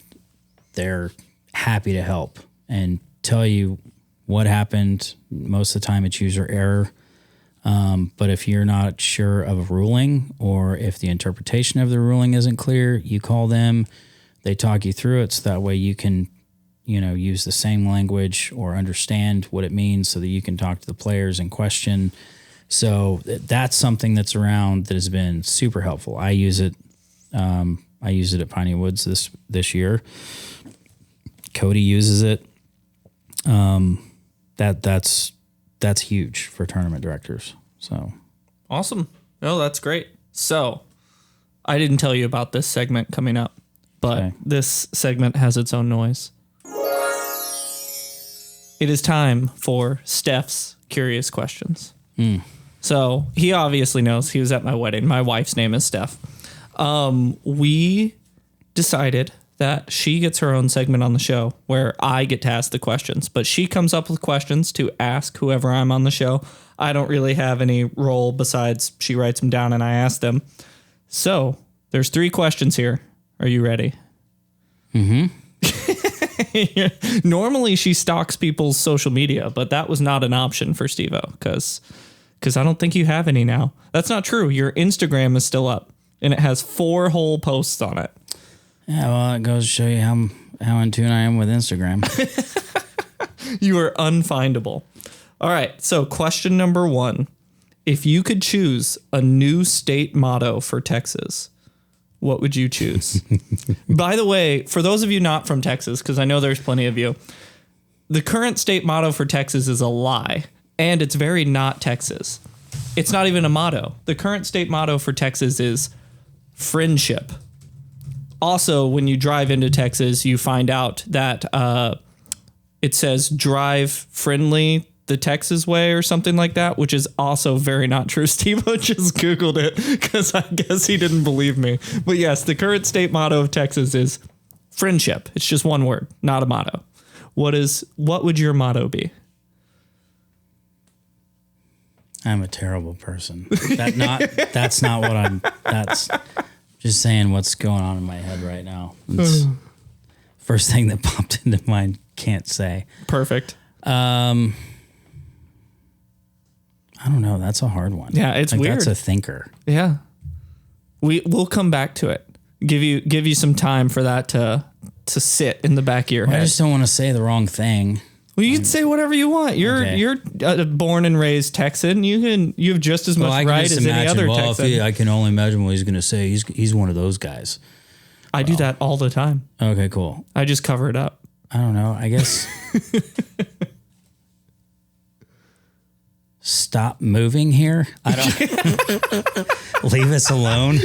they're happy to help and tell you what happened. Most of the time it's user error. But if you're not sure of a ruling, or if the interpretation of the ruling isn't clear, you call them, they talk you through it, so that way you can, use the same language or understand what it means, so that you can talk to the players in question. So that's something that's around that has been super helpful. I use it. I used it at Piney Woods this year. Cody uses it. That's huge for tournament directors. So
awesome. No, that's great. So I didn't tell you about this segment coming up, but This segment has its own noise. It is time for Steph's Curious Questions. So he obviously knows. He was at my wedding. My wife's name is Steph. We decided that she gets her own segment on the show where I get to ask the questions, but she comes up with questions to ask whoever I'm on the show. I don't really have any role besides she writes them down and I ask them. So there's 3 questions here. Are you ready? Mm-hmm. Normally she stalks people's social media, but that was not an option for Steve-O because I don't think you have any now. That's not true. Your Instagram is still up and it has 4 whole posts on it.
Yeah, well, it goes to show you how in tune I am with Instagram.
You are unfindable. All right, so question number 1. If you could choose a new state motto for Texas, what would you choose? By the way, for those of you not from Texas, because I know there's plenty of you, the current state motto for Texas is a lie, and it's very not Texas. It's not even a motto. The current state motto for Texas is friendship. Also, when you drive into Texas, you find out that it says drive friendly the Texas way or something like that, which is also very not true. Steve-O just Googled it because I guess he didn't believe me. But yes, the current state motto of Texas is friendship. It's just one word, not a motto. What would your motto be?
I'm a terrible person. That's not what I'm. That's just saying what's going on in my head right now. It's first thing that popped into mind. Can't say.
Perfect.
I don't know. That's a hard one.
Yeah, it's weird.
That's a thinker.
Yeah. We'll come back to it. Give you some time for that to sit in the back of your head.
I just don't want to say the wrong thing.
Well, you can say whatever you want. You're born and raised Texan. You have just as much right as any other Texan.
I can only imagine what he's going to say. He's one of those guys.
I do that all the time.
Okay, cool.
I just cover it up.
I don't know. I guess stop moving here. I don't leave us alone.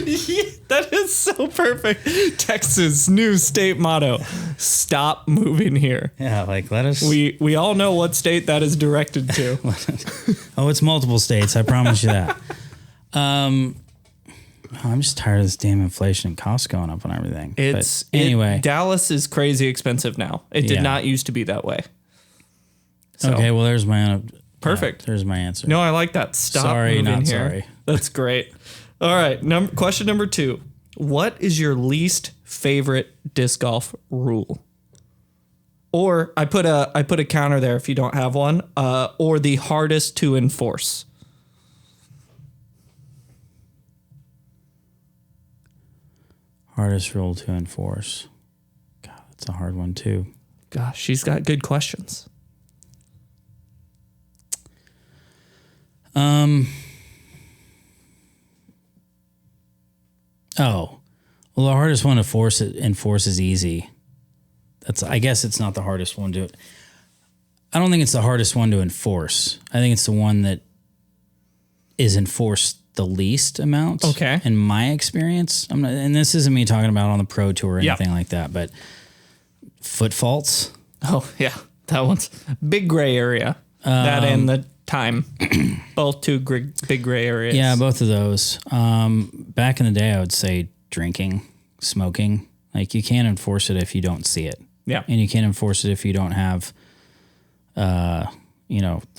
That is so perfect. Texas' new state motto: stop moving here.
Yeah, like let us.
We all know what state that is directed to.
Oh, it's multiple states. I promise you that. I'm just tired of this damn inflation and costs going up on everything. Anyway,
Dallas is crazy expensive now. It did not used to be that way. So,
okay, well, there's my
perfect.
Yeah, there's my answer.
No, I like that. Stop moving here. Sorry. That's great. All right, question number 2. What is your least favorite disc golf rule? Or I put a counter there if you don't have one. Or the hardest to enforce.
Hardest rule to enforce. God, that's a hard one too.
Gosh, she's got good questions.
Oh, well, the hardest one to enforce is easy. I guess it's not the hardest one to. I don't think it's the hardest one to enforce. I think it's the one that is enforced the least amount.
Okay.
In my experience, and this isn't me talking about on the pro tour or anything like that, but foot faults.
Oh yeah, that one's big gray area. That and the time, both two big gray areas.
Yeah, both of those. Back in the day, I would say drinking, smoking. Like you can't enforce it if you don't see it.
Yeah,
and you can't enforce it if you don't have, the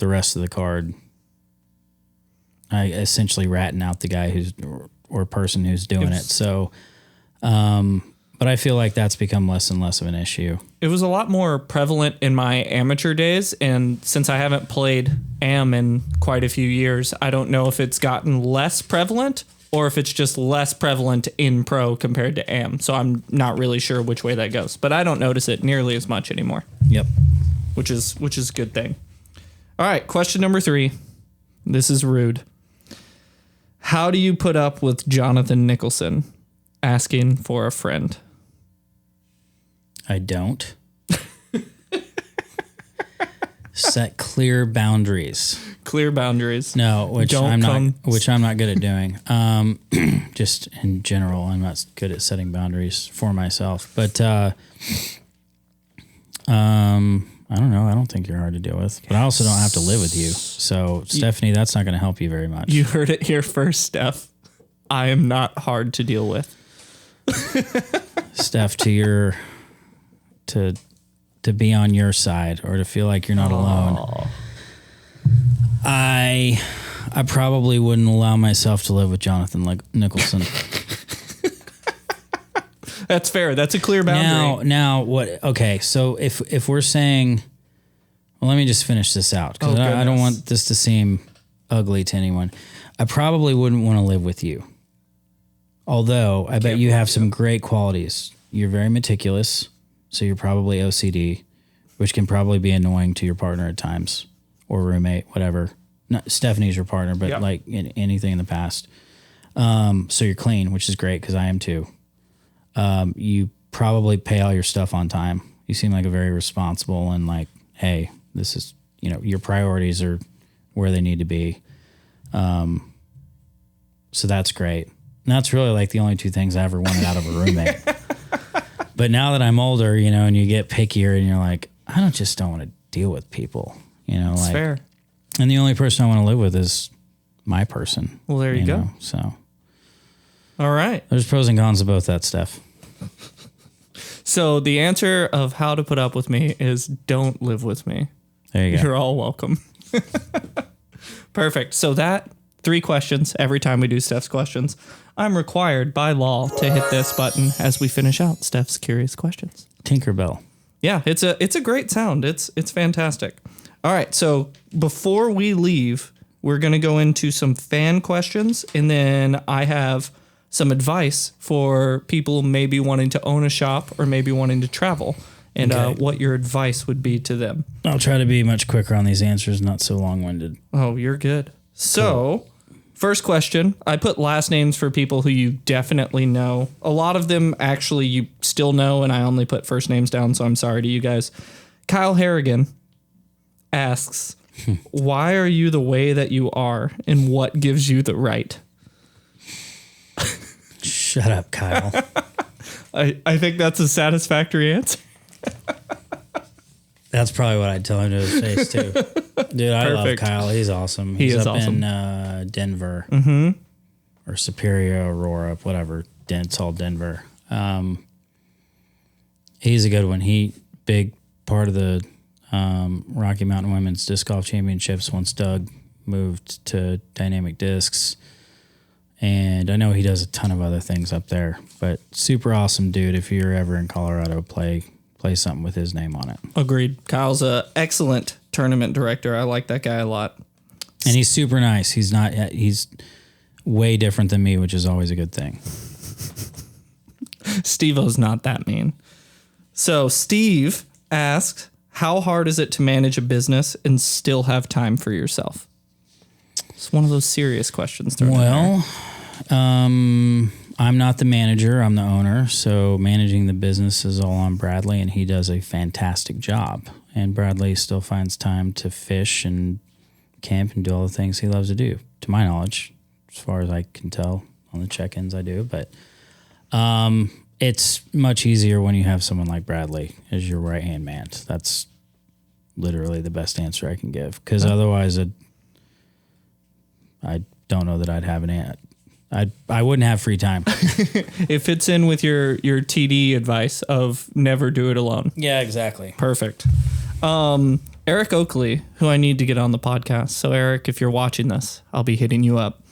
rest of the card. I essentially ratting out the guy or person who's doing it. So, but I feel like that's become less and less of an issue.
It was a lot more prevalent in my amateur days, and since I haven't played AM in quite a few years, I don't know if it's gotten less prevalent or if it's just less prevalent in pro compared to AM. So I'm not really sure which way that goes, but I don't notice it nearly as much anymore.
Yep.
Which is a good thing. All right, question number 3. This is rude. How do you put up with Jonathan Nicholson asking for a friend?
I don't. Set clear boundaries.
Clear boundaries.
No, which I'm not good at doing. Just in general, I'm not good at setting boundaries for myself. But I don't know. I don't think you're hard to deal with, but I also don't have to live with you. So, Stephanie, that's not going to help you very much.
You heard it here first, Steph. I am not hard to deal with.
Steph, to be on your side or to feel like you're not alone. I probably wouldn't allow myself to live with Jonathan Nicholson.
That's fair. That's a clear boundary.
Now what? Okay, so if we're saying, well, let me just finish this out because I don't want this to seem ugly to anyone. I probably wouldn't want to live with you. Although I bet you have some great qualities. You're very meticulous, so you're probably OCD, which can probably be annoying to your partner at times or roommate, whatever. Not Stephanie's your partner, but like anything in the past. So you're clean, which is great because I am too. You probably pay all your stuff on time. You seem like a very responsible and like, hey, this is, your priorities are where they need to be. So that's great. And that's really like the only 2 things I ever wanted out of a roommate. But now that I'm older, and you get pickier and you're like, I don't want to deal with people,
That's fair.
And the only person I want to live with is my person.
Well, there you go.
So.
All right.
There's pros and cons of both that stuff.
So the answer of how to put up with me is don't live with me.
There you go.
You're all welcome. Perfect. So that 3 questions every time we do Steph's questions. I'm required by law to hit this button as we finish out Steph's curious questions.
Tinkerbell.
Yeah, it's a great sound. It's fantastic. All right, so before we leave, we're going to go into some fan questions, and then I have some advice for people maybe wanting to own a shop or maybe wanting to travel, and what your advice would be to them.
I'll try to be much quicker on these answers, not so long-winded.
Oh, you're good. So, first question, I put last names for people who you definitely know. A lot of them actually you still know, and I only put first names down, so I'm sorry to you guys. Kyle Harrigan asks, why are you the way that you are, and what gives you the right?
Shut up, Kyle.
I think that's a satisfactory answer.
That's probably what I'd tell him to his face, too. Dude, I love Kyle. He's awesome. He's up awesome. In Denver. Or Superior, Aurora, whatever. It's all Denver. He's a good one. He, big part of the Rocky Mountain Women's Disc Golf Championships once Doug moved to Dynamic Discs. And I know he does a ton of other things up there. But super awesome dude. If you're ever in Colorado, play something with his name on it. Agreed.
Kyle's an excellent tournament director. I like that guy a lot.
And he's super nice. He's way different than me, which is always a good thing.
Steve-O's not that mean. So Steve asks, how hard is it to manage a business and still have time for yourself? It's one of those serious questions.
Well, I'm not the manager. I'm the owner. So managing the business is all on Bradley, and he does a fantastic job. And Bradley still finds time to fish and camp and do all the things he loves to do, to my knowledge, as far as I can tell on the check-ins I do. But it's much easier when you have someone like Bradley as your right-hand man. That's literally the best answer I can give. Because otherwise, I don't know that I'd have an aunt. I wouldn't have free time.
It fits in with your TD advice of never do it alone.
Yeah, exactly.
Perfect. Eric Oakley, who I need to get on the podcast. So Eric, if you're watching this, I'll be hitting you up.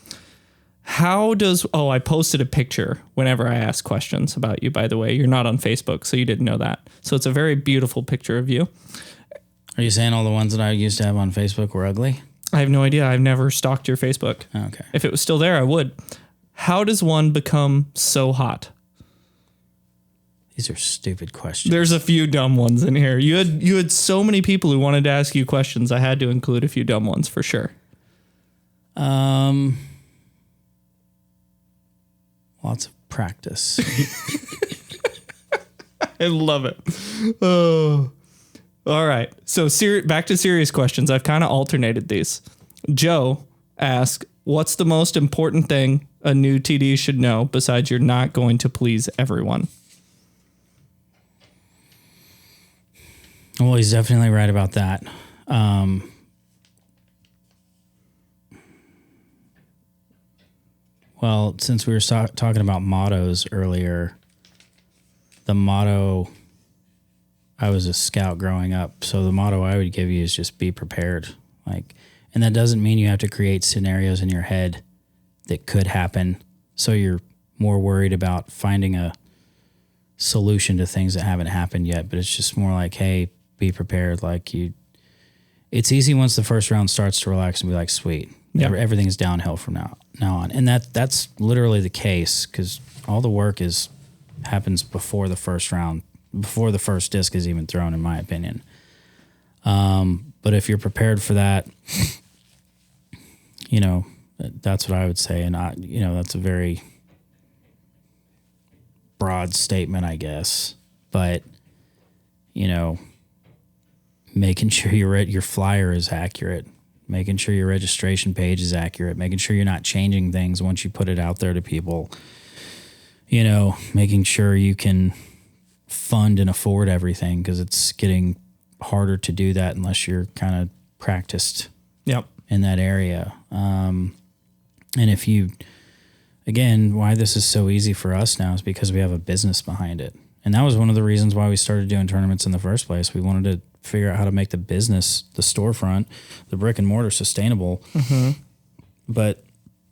I posted a picture whenever I ask questions about you, by the way. You're not on Facebook, so you didn't know that. So it's a very beautiful picture of you.
Are you saying all the ones that I used to have on Facebook were ugly?
I have no idea. I've never stalked your Facebook.
Okay.
If it was still there, I would. How does one become so hot?
These are stupid questions.
There's a few dumb ones in here. You had so many people who wanted to ask you questions. I had to include a few dumb ones for sure.
Lots of practice.
I love it. Oh. All right. So back to serious questions. I've kind of alternated these. Joe asked, what's the most important thing a new TD should know besides you're not going to please everyone?
Well, he's definitely right about that. Well, since we were talking about mottos earlier, the motto, I was a scout growing up, so the motto I would give you is just be prepared. And that doesn't mean you have to create scenarios in your head that could happen, so you're more worried about finding a solution to things that haven't happened yet. But it's just more like, hey, be prepared. It's easy once the first round starts to relax and be like, sweet, everything's downhill from now on. And that's literally the case, because all the work happens before the first round, before the first disc is even thrown, in my opinion. But if you're prepared for that, that's what I would say. And that's a very broad statement, I guess. But, making sure your flyer is accurate, making sure your registration page is accurate, making sure you're not changing things once you put it out there to people, making sure you can fund and afford everything, because it's getting harder to do that unless you're kind of practiced in that area. And if why this is so easy for us now is because we have a business behind it. And that was one of the reasons why we started doing tournaments in the first place. We wanted to figure out how to make the business, the storefront, the brick and mortar sustainable. But,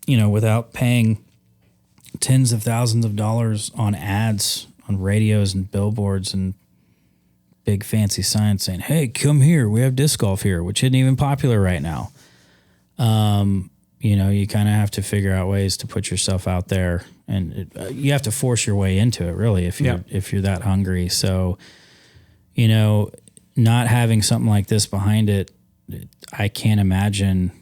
you know, without paying tens of thousands of dollars on ads, on radios and billboards and big fancy signs saying, hey, come here, we have disc golf here, which isn't even popular right now. You know, you kind of have to figure out ways to put yourself out there, and you have to force your way into it, really, if you're that hungry. So, you know, not having something like this behind it, I can't imagine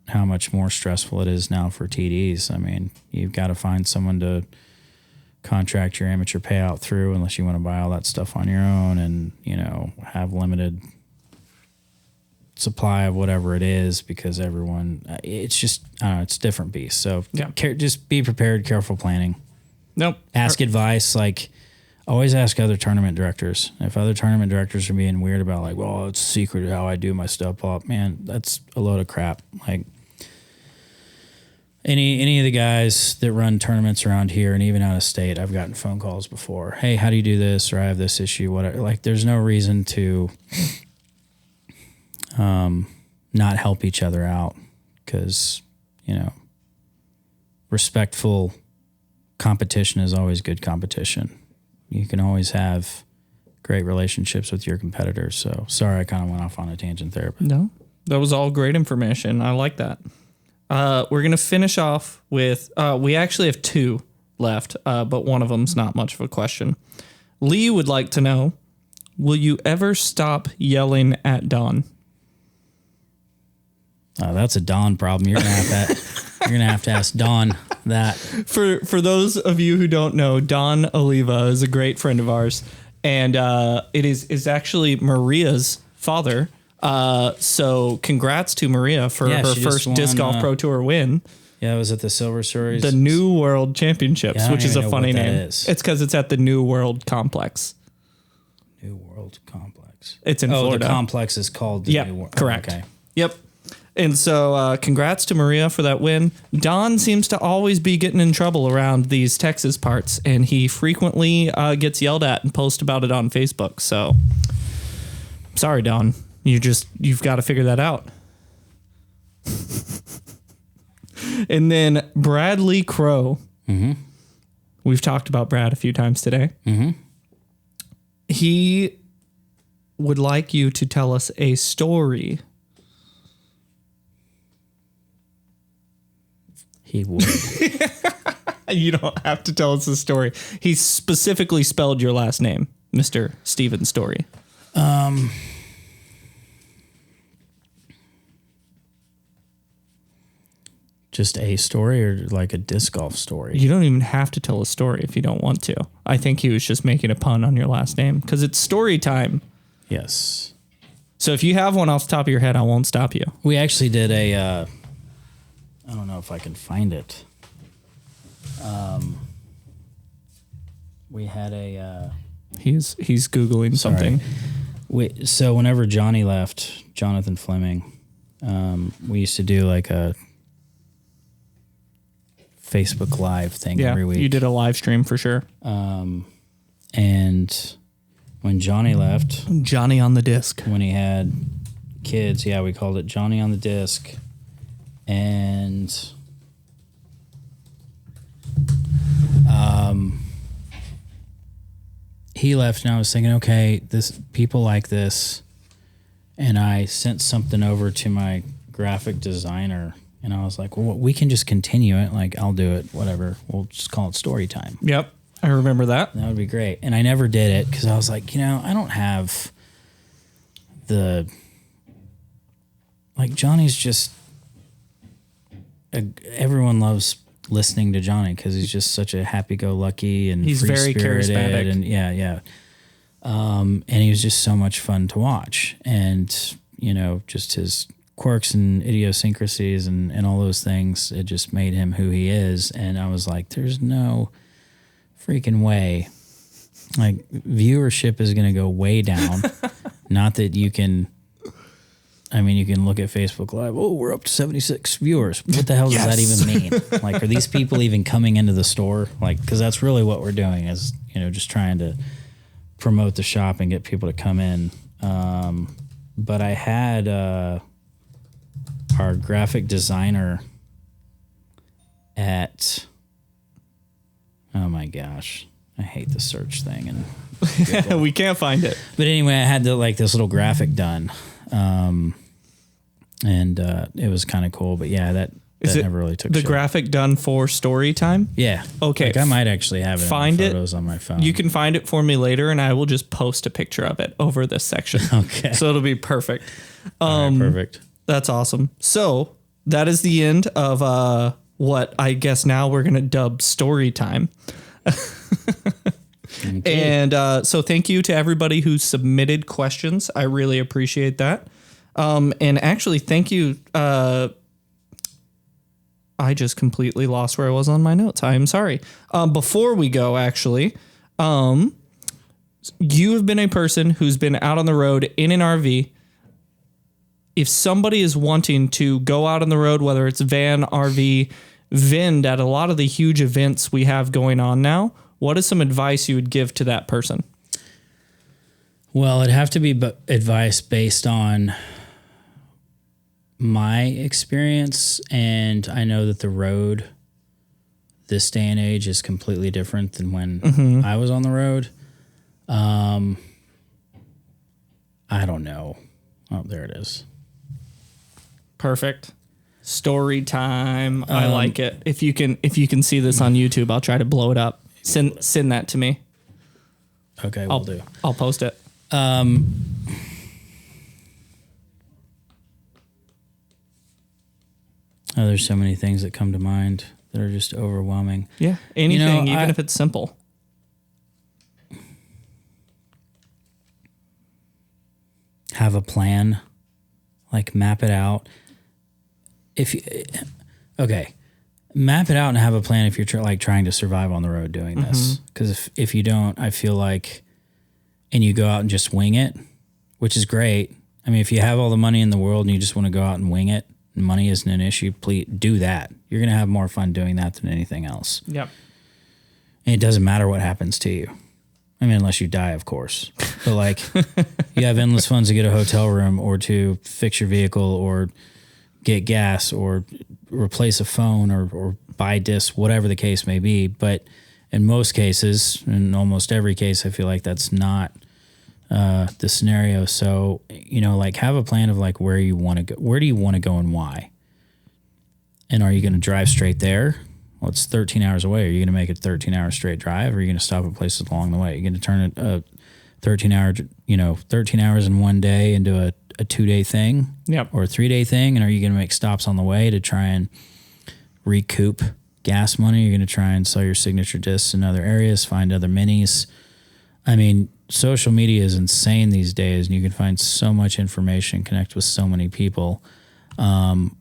how much more stressful it is now for TDs. I mean, you've got to find someone to contract your amateur payout through, unless you want to buy all that stuff on your own, and, you know, have limited supply of whatever it is, because everyone, it's just, I don't know, it's a different beast. So just be prepared, careful planning. Ask advice. Like, always ask other tournament directors. If other tournament directors are being weird about, like, well, it's a secret how I do my stuff up, man, that's a load of crap. Like, any of the guys that run tournaments around here and even out of state, I've gotten phone calls before. Hey, how do you do this? Or I have this issue. Whatever. Like, there's no reason to not help each other out, because, you know, respectful competition is always good competition. You can always have great relationships with your competitors. So sorry, I kind of went off on a tangent there. But.
No, that was all great information. I like that. We're going to finish off with, we actually have two left, but one of them's not much of a question. Lee would like to know, will you ever stop yelling at Don?
That's a Don problem. You're gonna have to ask Don that.
For those of you who don't know, Don Oliva is a great friend of ours, and it is actually Maria's father. So congrats to Maria for her first Disc Golf Pro Tour win.
Yeah, it was at the Silver Series,
the New World Championships, which is a funny name. It's because it's at the New World Complex.
New World Complex.
It's in Florida.
The complex is called the New World.
Correct. Okay. Yep. And so congrats to Maria for that win. Don seems to always be getting in trouble around these Texas parts, and he frequently gets yelled at and posts about it on Facebook. So sorry, Don. You've got to figure that out. And then Bradley Crow. Mm-hmm. We've talked about Brad a few times today. Mm-hmm. He would like you to tell us a story.
He would.
You don't have to tell us the story. He specifically spelled your last name, Mr. Steven Storrie.
Just a story, or like a disc golf story?
You don't even have to tell a story if you don't want to. I think he was just making a pun on your last name, because it's story time.
Yes.
So if you have one off the top of your head, I won't stop you.
We actually did a... I don't know if I can find it. We had a...
He's Googling something.
So whenever Johnny left, Jonathan Fleming, we used to do like a Facebook Live thing every week.
You did a live stream for sure.
And when Johnny left...
Johnny on the disc.
When he had kids, we called it Johnny on the disc. And he left, and I was thinking, okay, people like this, and I sent something over to my graphic designer, and I was like, well, we can just continue it. Like, I'll do it, whatever. We'll just call it story time.
Yep, I remember that.
That would be great. And I never did it because I was like, I don't have Johnny's just... everyone loves listening to Johnny because he's just such a happy-go-lucky and
he's very charismatic,
and and he was just so much fun to watch, and just his quirks and idiosyncrasies and all those things, it just made him who he is. And I was like, there's no freaking way, like, viewership is going to go way down. Not that you can. I mean, you can look at Facebook Live. Oh, we're up to 76 viewers. What the hell does that even mean? Like, are these people even coming into the store? Like, because that's really what we're doing is, just trying to promote the shop and get people to come in. but I had our graphic designer at, oh my gosh, I hate the search thing. And
we can't find it.
But anyway, I had this little graphic done. And it was kind of cool, but yeah, that never really took
the
shape.
graphic done for story time?
Yeah.
Okay.
Like I might actually have it
find
in photos on my phone.
You can find it for me later, and I will just post a picture of it over this section.
Okay.
So it'll be perfect.
All right, perfect.
That's awesome. So that is the end of what I guess now we're going to dub story time. Okay. And so thank you to everybody who submitted questions. I really appreciate that. And actually, thank you. I just completely lost where I was on my notes. I am sorry. Before we go, actually, you have been a person who's been out on the road in an RV. If somebody is wanting to go out on the road, whether it's van, RV, vend at a lot of the huge events we have going on now, what is some advice you would give to that person?
Well, it'd have to be advice based on my experience, and I know that the road this day and age is completely different than when I was on the road. I don't know. Oh, there it is.
Perfect. Story time. I like it. If you can see this on YouTube, I'll try to blow it up. Send that to me.
Okay, we'll do.
I'll post it.
Oh, there's so many things that come to mind that are just overwhelming.
Yeah, anything, even if it's simple.
Have a plan, like map it out. Map it out and have a plan if you're trying to survive on the road doing this. Because if you don't, I feel like, and you go out and just wing it, which is great. I mean, if you have all the money in the world and you just want to go out and wing it, money isn't an issue, please do that. You're going to have more fun doing that than anything else.
Yep.
And it doesn't matter what happens to you. I mean, unless you die, of course. But you have endless funds to get a hotel room or to fix your vehicle or get gas or replace a phone or buy discs, whatever the case may be. But in most cases, in almost every case, I feel like that's not the scenario. So, have a plan of where you want to go. Where do you want to go and why? And are you going to drive straight there? Well, it's 13 hours away. Are you going to make it 13-hour straight drive, or are you going to stop at places along the way? Are you going to turn it 13 hours in one day into a 2-day thing, or a 3-day thing? And are you going to make stops on the way to try and recoup gas money? You're going to try and sell your signature discs in other areas, find other minis. I mean, social media is insane these days, and you can find so much information, connect with so many people,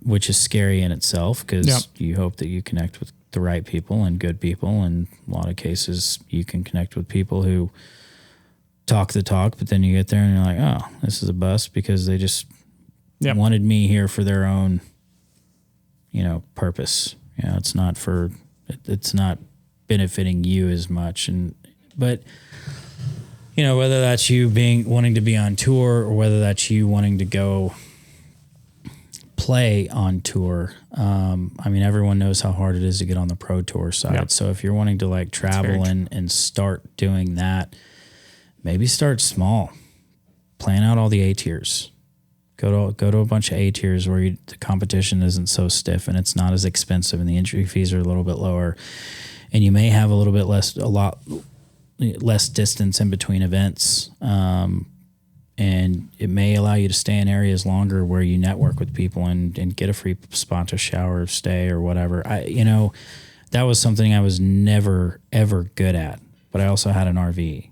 which is scary in itself because you hope that you connect with the right people and good people. And a lot of cases you can connect with people who talk the talk, but then you get there and you're like, oh, this is a bust because they just wanted me here for their own, purpose. It's not benefiting you as much. But whether that's you wanting to be on tour or whether that's you wanting to go play on tour. Everyone knows how hard it is to get on the pro tour side. Yep. So if you're wanting to travel and start doing that, maybe start small. Plan out all the A tiers. Go to a bunch of A tiers where the competition isn't so stiff and it's not as expensive and the entry fees are a little bit lower, and you may have a lot less distance in between events. And it may allow you to stay in areas longer where you network with people and get a free spot, a shower, stay, or whatever. That was something I was never, ever good at. But I also had an RV.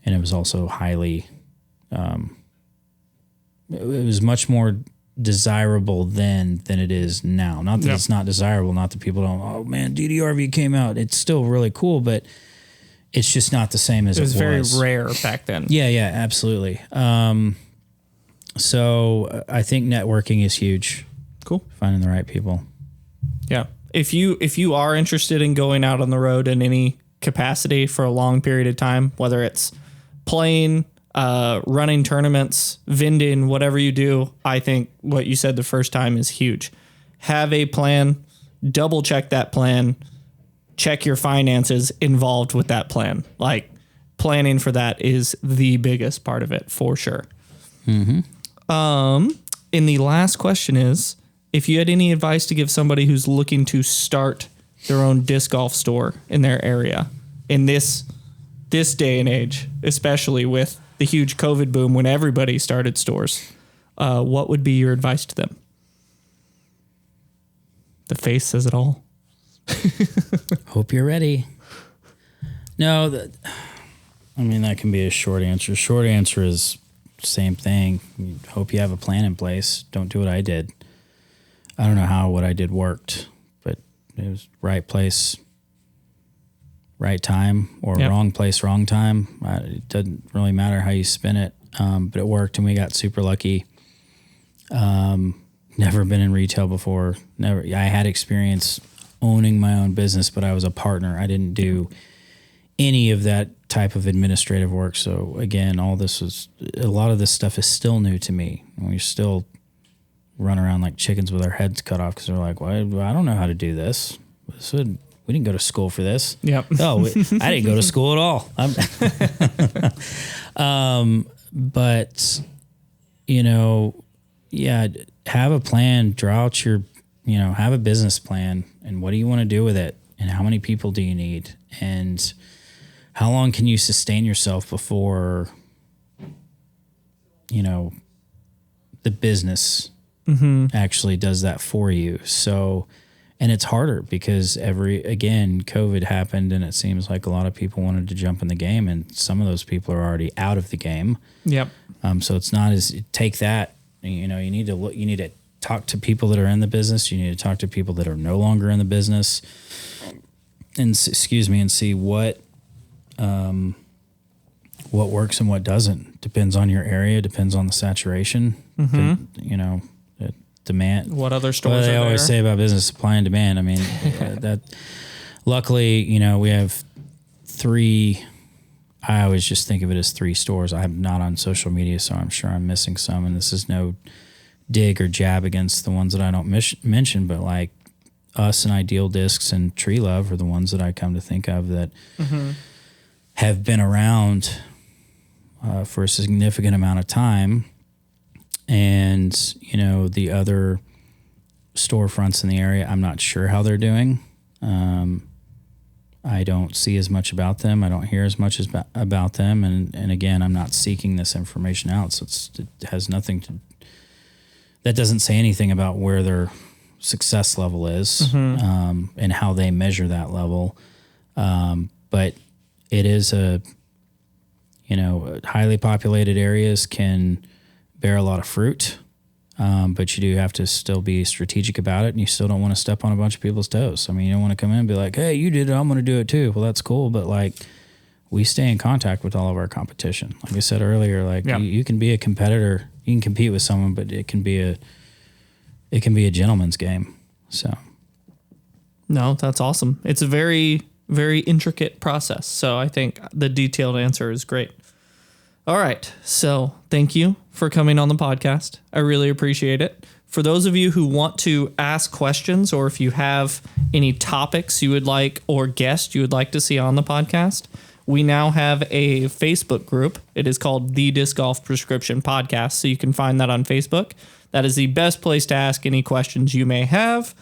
And it was also highly, it was much more desirable then than it is now. Not that it's not desirable, not that people don't, oh man, DDRV came out. It's still really cool, but it's just not the same as it was.
It was very rare back then.
Yeah, absolutely. So I think networking is huge.
Cool.
Finding the right people.
Yeah. If you are interested in going out on the road in any capacity for a long period of time, whether it's playing, running tournaments, vending, whatever you do, I think what you said the first time is huge. Have a plan, double check that plan, check your finances involved with that plan. Like planning for that is the biggest part of it for sure. Mm-hmm. And the last question is, if you had any advice to give somebody who's looking to start their own disc golf store in their area in this day and age, especially with the huge COVID boom when everybody started stores, what would be your advice to them? The face says it all.
Hope you're ready. No, that can be a short answer. Short answer is same thing. Hope you have a plan in place. Don't do what I did. I don't know how what I did worked, but it was right place, right time, or wrong place, wrong time. It doesn't really matter how you spin it, but it worked, and we got super lucky. Never been in retail before. I had experience owning my own business, but I was a partner. I didn't do any of that type of administrative work. So again, a lot of this stuff is still new to me. We still run around like chickens with our heads cut off because we're like, well, I don't know how to do this. We didn't go to school for this.
Yep.
I didn't go to school at all. But have a plan, draw out have a business plan, and what do you want to do with it? And how many people do you need? And how long can you sustain yourself before, the business actually does that for you? So, and it's harder because COVID happened, and it seems like a lot of people wanted to jump in the game, and some of those people are already out of the game.
Yep.
So it's not take that, you need to talk to people that are in the business. You need to talk to people that are no longer in the business and see what works and what doesn't. Depends on your area, depends on the saturation, the demand.
What other stores
What
are
they
there?
always say about business, supply and demand. I mean, that luckily, we have 3. I always just think of it as 3 stores. I'm not on social media, so I'm sure I'm missing some, and this is no dig or jab against the ones that I don't mention, but like us and Ideal Discs and Tree Love are the ones that I come to think of that have been around for a significant amount of time. And, the other storefronts in the area, I'm not sure how they're doing. I don't see as much about them. I don't hear as much about them. And again, I'm not seeking this information out. So it has nothing to, that doesn't say anything about where their success level is, and how they measure that level. But it is highly populated areas can bear a lot of fruit. But you do have to still be strategic about it, and you still don't want to step on a bunch of people's toes. I mean, you don't want to come in and be like, hey, you did it, I'm going to do it too. Well, that's cool. But like, we stay in contact with all of our competition. Like I said earlier, like you can be a competitor, you can compete with someone, but it can be a gentleman's game. So.
No, that's awesome. It's a very, very intricate process. So I think the detailed answer is great. All right. So thank you for coming on the podcast. I really appreciate it. For those of you who want to ask questions, or if you have any topics you would like or guests you would like to see on the podcast, we now have a Facebook group. It is called The Disc Golf Prescription Podcast. So you can find that on Facebook. That is the best place to ask any questions you may have.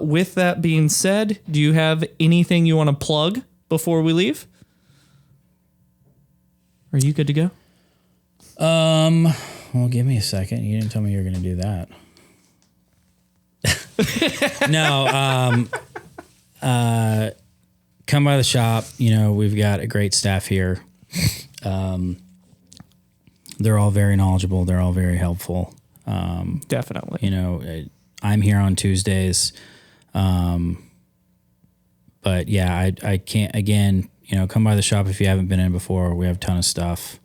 With that being said, do you have anything you want to plug before we leave? Are you good to go?
Well, give me a second. You didn't tell me you were going to do that. No, come by the shop. We've got a great staff here. They're all very knowledgeable. They're all very helpful.
Definitely.
I'm here on Tuesdays. But yeah, I can't, again, come by the shop if you haven't been in before. We have a ton of stuff.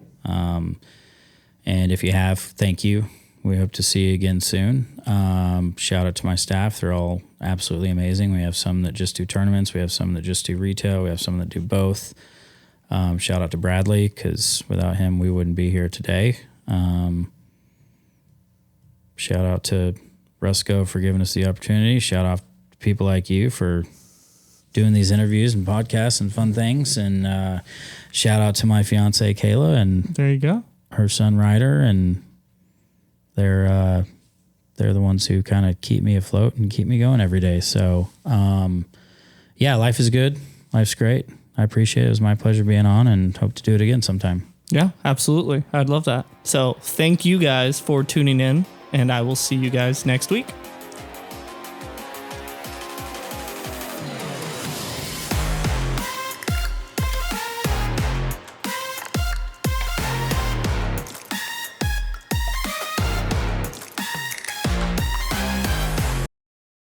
And if you have, thank you. We hope to see you again soon. Shout out to my staff. They're all absolutely amazing. We have some that just do tournaments. We have some that just do retail. We have some that do both. Shout out to Bradley, because without him, we wouldn't be here today. Shout out to Rusco for giving us the opportunity. Shout out to people like you for doing these interviews and podcasts and fun things. And shout out to my fiance, Kayla, and
There you go.
her son, Ryder. And they're the ones who kind of keep me afloat and keep me going every day. So, yeah, life is good. Life's great. I appreciate it. It was my pleasure being on, and hope to do it again sometime.
Yeah, absolutely. I'd love that. So thank you guys for tuning in, and I will see you guys next week.